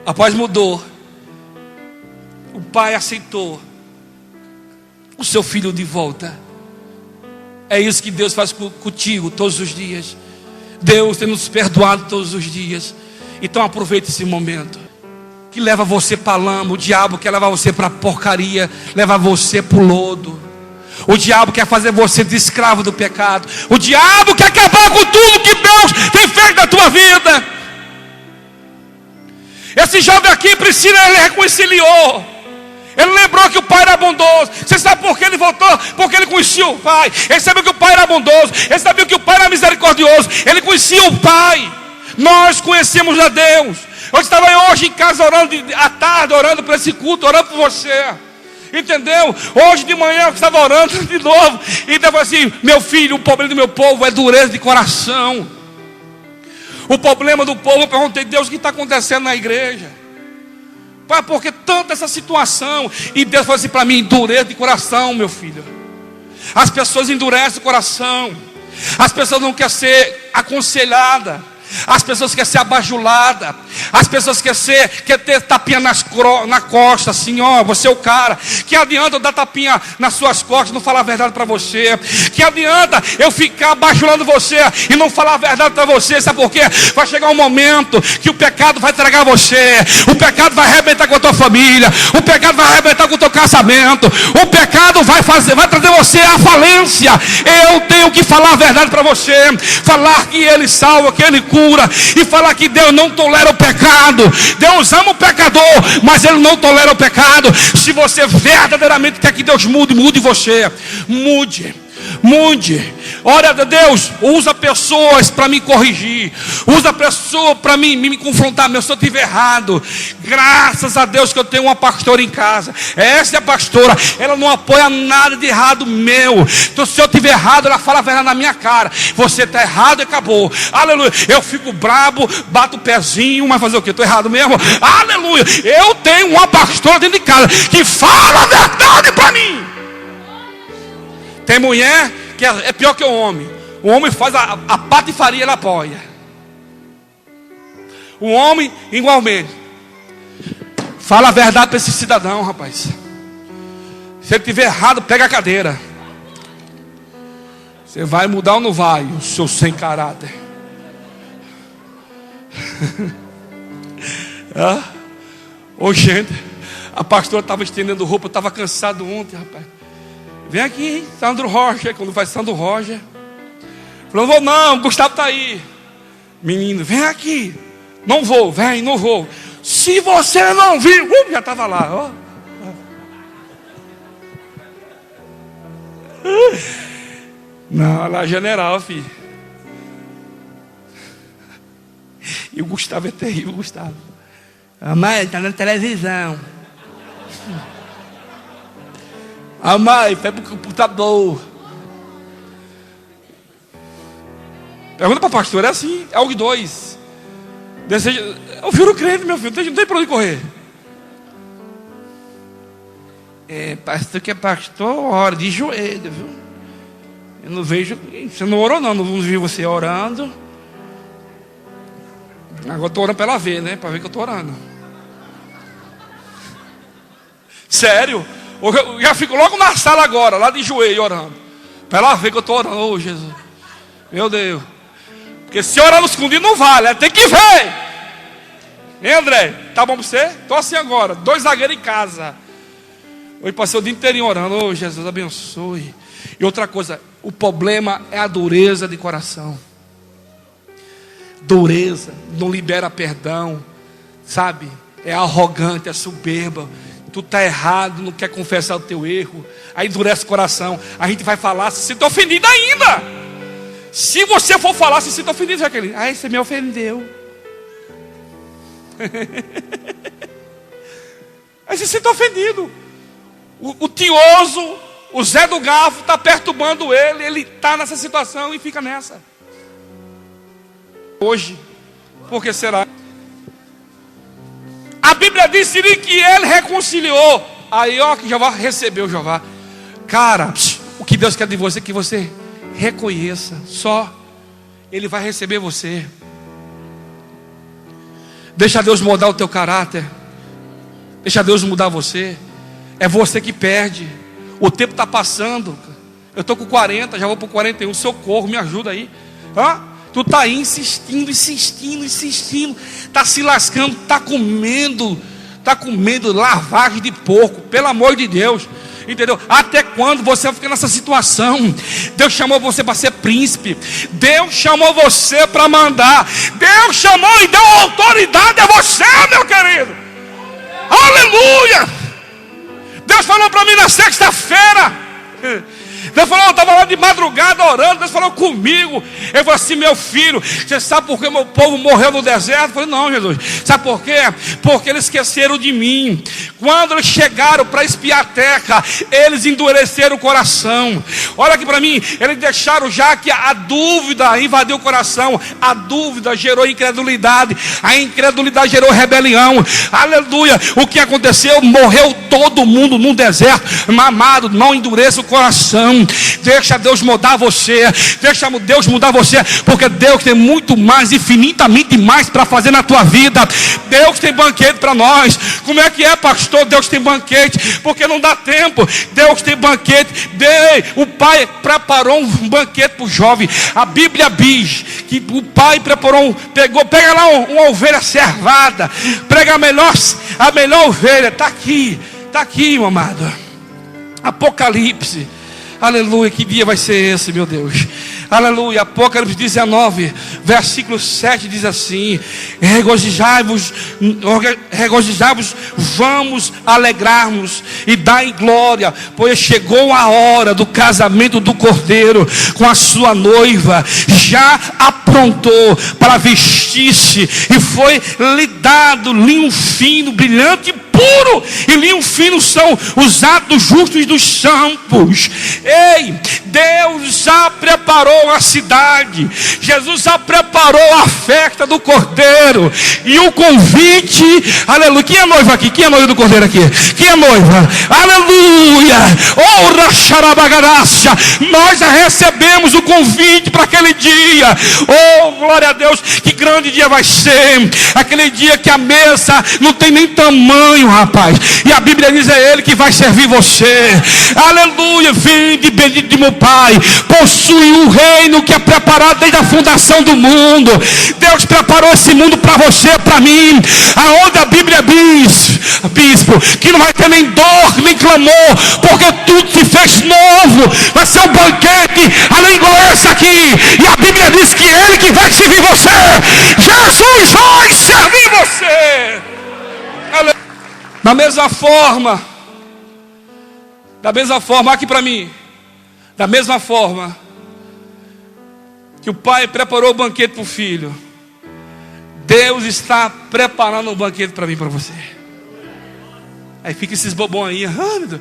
Após mudou, o pai aceitou o seu filho de volta. É isso que Deus faz contigo todos os dias. Deus tem nos perdoado todos os dias. Então aproveite esse momento que leva você para a lama. O diabo quer levar você para a porcaria, levar você para o lodo. O diabo quer fazer você de escravo do pecado. O diabo quer acabar com tudo que Deus tem feito na tua vida. Esse jovem aqui, Priscila, ele reconciliou. Ele lembrou que o pai era bondoso. Você sabe por que ele voltou? Porque ele conhecia o pai. Ele sabia que o pai era bondoso. Ele sabia que o pai era misericordioso. Ele conhecia o pai. Nós conhecemos a Deus. Eu estava hoje em casa orando à tarde, orando por esse culto, orando por você. Entendeu? Hoje de manhã eu estava orando de novo. E estava assim: meu filho, o problema do meu povo é dureza de coração. O problema do povo, eu perguntei: Deus, o que está acontecendo na igreja? Pai, porque tanta essa situação? E Deus falou assim para mim: dureza de coração, meu filho. As pessoas endurecem o coração. As pessoas não querem ser aconselhadas. As pessoas querem ser abajuladas. As pessoas querem ter tapinha na costa, assim, ó, você é o cara. Que adianta eu dar tapinha nas suas costas e não falar a verdade para você? Que adianta eu ficar bajulando você e não falar a verdade para você? Sabe por quê? Vai chegar um momento que o pecado vai tragar você. O pecado vai arrebentar com a tua família. O pecado vai arrebentar com o teu casamento. O pecado vai trazer você à falência. Eu tenho que falar a verdade para você. Falar que Ele salva, que Ele cura. E falar que Deus não tolera o pecado. Deus ama o pecador, mas Ele não tolera o pecado. Se você verdadeiramente quer que Deus mude, mude você. Mude. Ora, Deus, usa pessoas para me corrigir. Usa pessoas para me confrontar. Se eu estiver errado, graças a Deus que eu tenho uma pastora em casa. Essa é a pastora. Ela não apoia nada de errado meu. Então se eu estiver errado, ela fala a verdade na minha cara. Você está errado e acabou. Aleluia. Eu fico brabo, bato o pezinho, mas fazer o quê? Estou errado mesmo? Aleluia. Eu tenho uma pastora dentro de casa que fala a verdade para mim. Tem mulher que é pior que o homem. O homem faz a patifaria, ela apoia. O homem, igualmente, fala a verdade para esse cidadão, rapaz. Se ele estiver errado, pega a cadeira. Você vai mudar ou não vai? O seu sem caráter. Ô gente, a pastora estava estendendo roupa, eu estava cansado ontem, rapaz. Vem aqui, Sandro Rocha. Quando vai Sandro Rocha, falou: não vou não, Gustavo está aí. Menino, vem aqui. Não vou, vem, não vou. Se você não vir, já estava lá, ó. Não, lá é general, filho. E o Gustavo é terrível, Gustavo. A mãe está na televisão. A mãe vai pro computador. Pergunta para o pastor, é assim, é algo de dois. Eu viro crente, meu filho, não tem para onde correr. Pastor que é pastor, ora de joelho, viu? Eu não vejo, você não orou não vi você orando. Agora estou orando para ela ver, né? Para ver que eu estou orando. Sério? Eu já fico logo na sala agora, lá de joelho orando. Para ela ver que eu estou orando. Oh, Jesus. Meu Deus. Porque se orar no escondido não vale, tem que ver. Hein, André? Tá bom para você? Estou assim agora, 2 zagueiros em casa. Hoje passei o dia inteirinho orando. Oh, Jesus, abençoe. E outra coisa, o problema é a dureza de coração. Dureza, não libera perdão, sabe? É arrogante, é soberba. Tu tá errado, não quer confessar o teu erro. Aí endurece o coração. A gente vai falar, se sinta ofendido ainda. Se você for falar, se sinta ofendido, Jaqueline. Ai, você me ofendeu. Aí se sinta ofendido. O tioso, o Zé do Garfo está perturbando ele. Ele está nessa situação e fica nessa. Hoje, por que será? A Bíblia diz que ele reconciliou. Aí ó, que Jeová recebeu Jeová. Cara, o que Deus quer de você é que você reconheça. Só Ele vai receber você. Deixa Deus mudar o teu caráter. Deixa Deus mudar você. É você que perde. O tempo está passando. Eu estou com 40, já vou para o 41. Socorro, me ajuda aí. Tu está aí insistindo. Está se lascando, está comendo lavagem de porco. Pelo amor de Deus. Entendeu? Até quando você vai ficar nessa situação? Deus chamou você para ser príncipe. Deus chamou você para mandar. Deus chamou e deu autoridade a você, meu querido. Aleluia! Deus falou para mim na sexta-feira. Deus falou, eu estava lá de madrugada orando. Deus falou comigo. Ele falou assim: meu filho, você sabe por que meu povo morreu no deserto? Eu falei: não, Jesus. Sabe por quê? Porque eles esqueceram de mim. Quando eles chegaram para espiar a terra, eles endureceram o coração. Olha aqui para mim. Eles deixaram já que a dúvida invadiu o coração. A dúvida gerou incredulidade. A incredulidade gerou rebelião. Aleluia. O que aconteceu? Morreu todo mundo no deserto. Amado, não endureça o coração. Deixa Deus mudar você. Deixa Deus mudar você. Porque Deus tem muito mais, infinitamente mais para fazer na tua vida. Deus tem banquete para nós. Como é que é, pastor? Deus tem banquete. Porque não dá tempo. Deus tem banquete. O pai preparou um banquete para o jovem. A Bíblia diz que o pai preparou pega lá uma ovelha servada. Prega a melhor ovelha. Está aqui, meu amado. Apocalipse. Aleluia, que dia vai ser esse, meu Deus? Aleluia, Apocalipse 19, versículo 7 diz assim: regozijai-vos, vamos alegrar-nos e dai glória, pois chegou a hora do casamento do Cordeiro com a sua noiva. Já aprontou para vestir-se e foi lhe dado linho fino, brilhante e puro. E linho fino são os atos justos dos santos. Ei, Deus já preparou a cidade. Jesus já preparou a festa do Cordeiro. E o convite, aleluia. Quem é noiva aqui? Quem é noiva do Cordeiro aqui? Quem é noiva? Aleluia. Ora xarabagarácia. Nós já recebemos o convite para aquele dia. Oh, glória a Deus. Que grande dia vai ser. Aquele dia que a mesa não tem nem tamanho, rapaz. E a Bíblia diz: é Ele que vai servir você. Aleluia. Vinde, bendito de meu Pai. Possui um reino que é preparado desde a fundação do mundo. Deus preparou esse mundo para você, para mim. Aonde a Bíblia diz, bispo, que não vai ter nem dor, nem clamor, porque tudo se fez novo. Vai ser um banquete, além igual esse aqui. E a Bíblia diz que é Ele que vai servir você. Jesus vai servir você. Da mesma forma, aqui para mim, da mesma forma que o pai preparou o banquete para o filho, Deus está preparando um banquete para mim e para você. Aí fica esses bobões aí. Ai, meu Deus.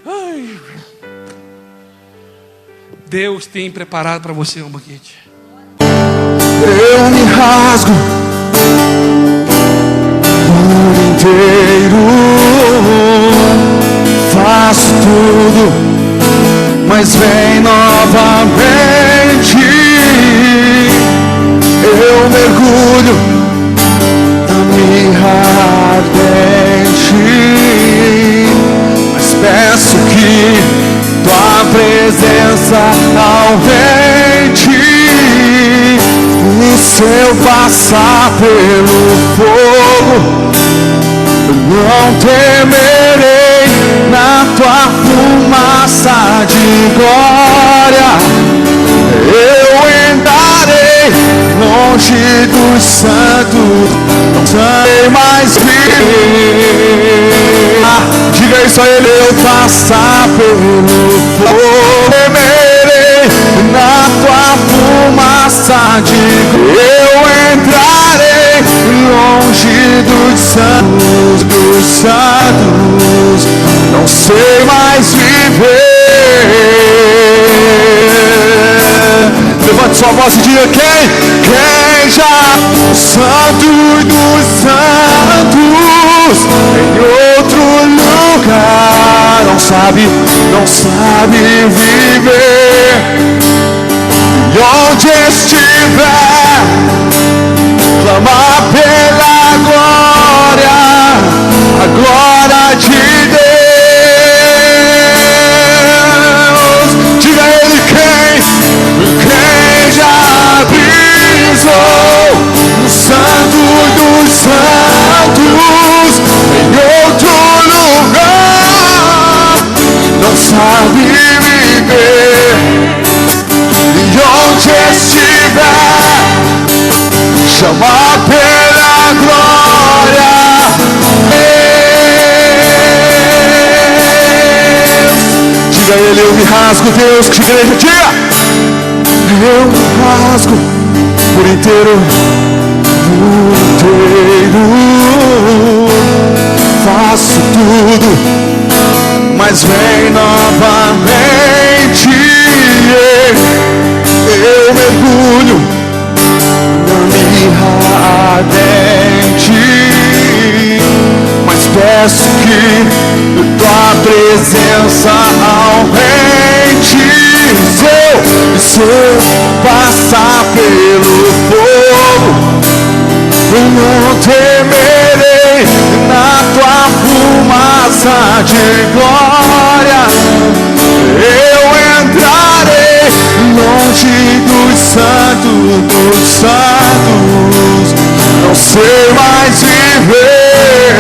Ai. Deus tem preparado para você um banquete. Eu me rasgo por inteiro, faço tudo, mas vem novamente. Eu mergulho na mirra ardente, mas peço que tua presença aumente. E se eu passar pelo fogo, não temerei, na tua fumaça de glória eu entrarei longe dos santos, não sei mais viver. Diga isso a ele: eu passar pelo fogo, temerei, na tua fumaça de glória eu entrarei longe dos santos, não sei mais viver. Levante sua voz e diga: quem já santo dos santos em outro lugar não sabe viver. E onde estiver, clama pela glória, a glória de Deus. Diga a ele: quem já pisou no santo dos santos em outro lugar não sabe viver. E onde estiver, chama pela glória. Diga a ele: eu me rasgo, Deus, que igreja, diga: eu me rasgo por inteiro, faço tudo, mas vem novamente. Eu mergulho na mirra ardente, mas peço que tua presença aumente. Se eu passar pelo fogo, não temerei, na tua fumaça de glória eu entrarei longe dos santos, não sei mais viver.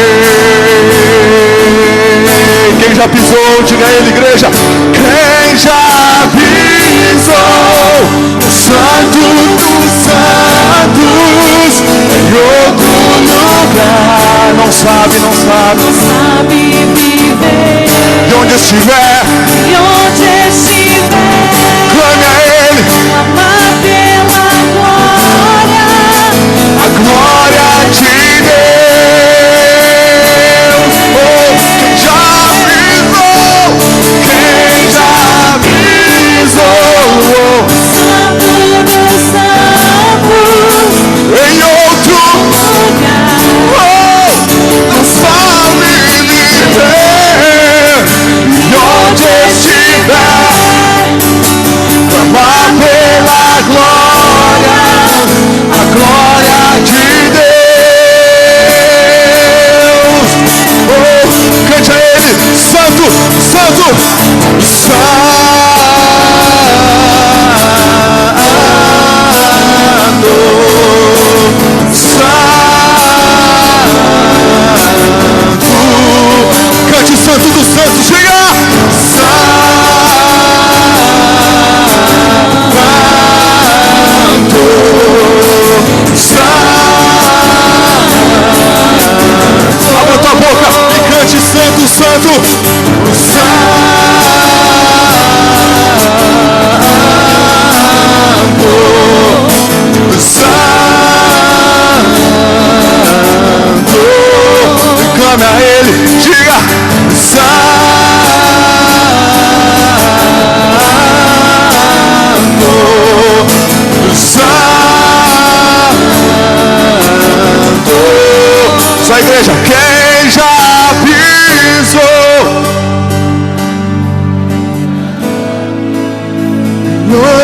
Quem já pisou, diga a ele, igreja: quem já pisou no santo dos santos em outro lugar não sabe viver. E onde estiver, clame a ele, clama pela glória, a glória de Deus. Oh, quem já pisou, quem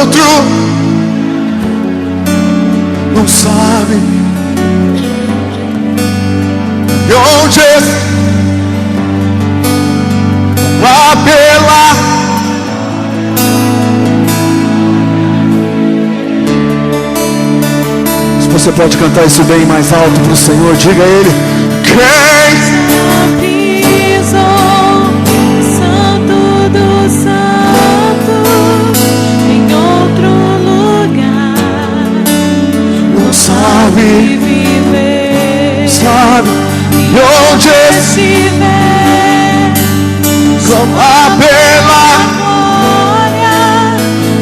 outro não sabe de onde apelar. Se você pode cantar isso bem mais alto para o Senhor, diga a Ele: quem pisou Santo dos Santos em outro lugar não sabe viver, sabe de onde estiver, clamar pela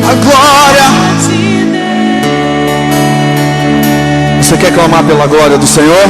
a glória. Você quer clamar pela glória do Senhor?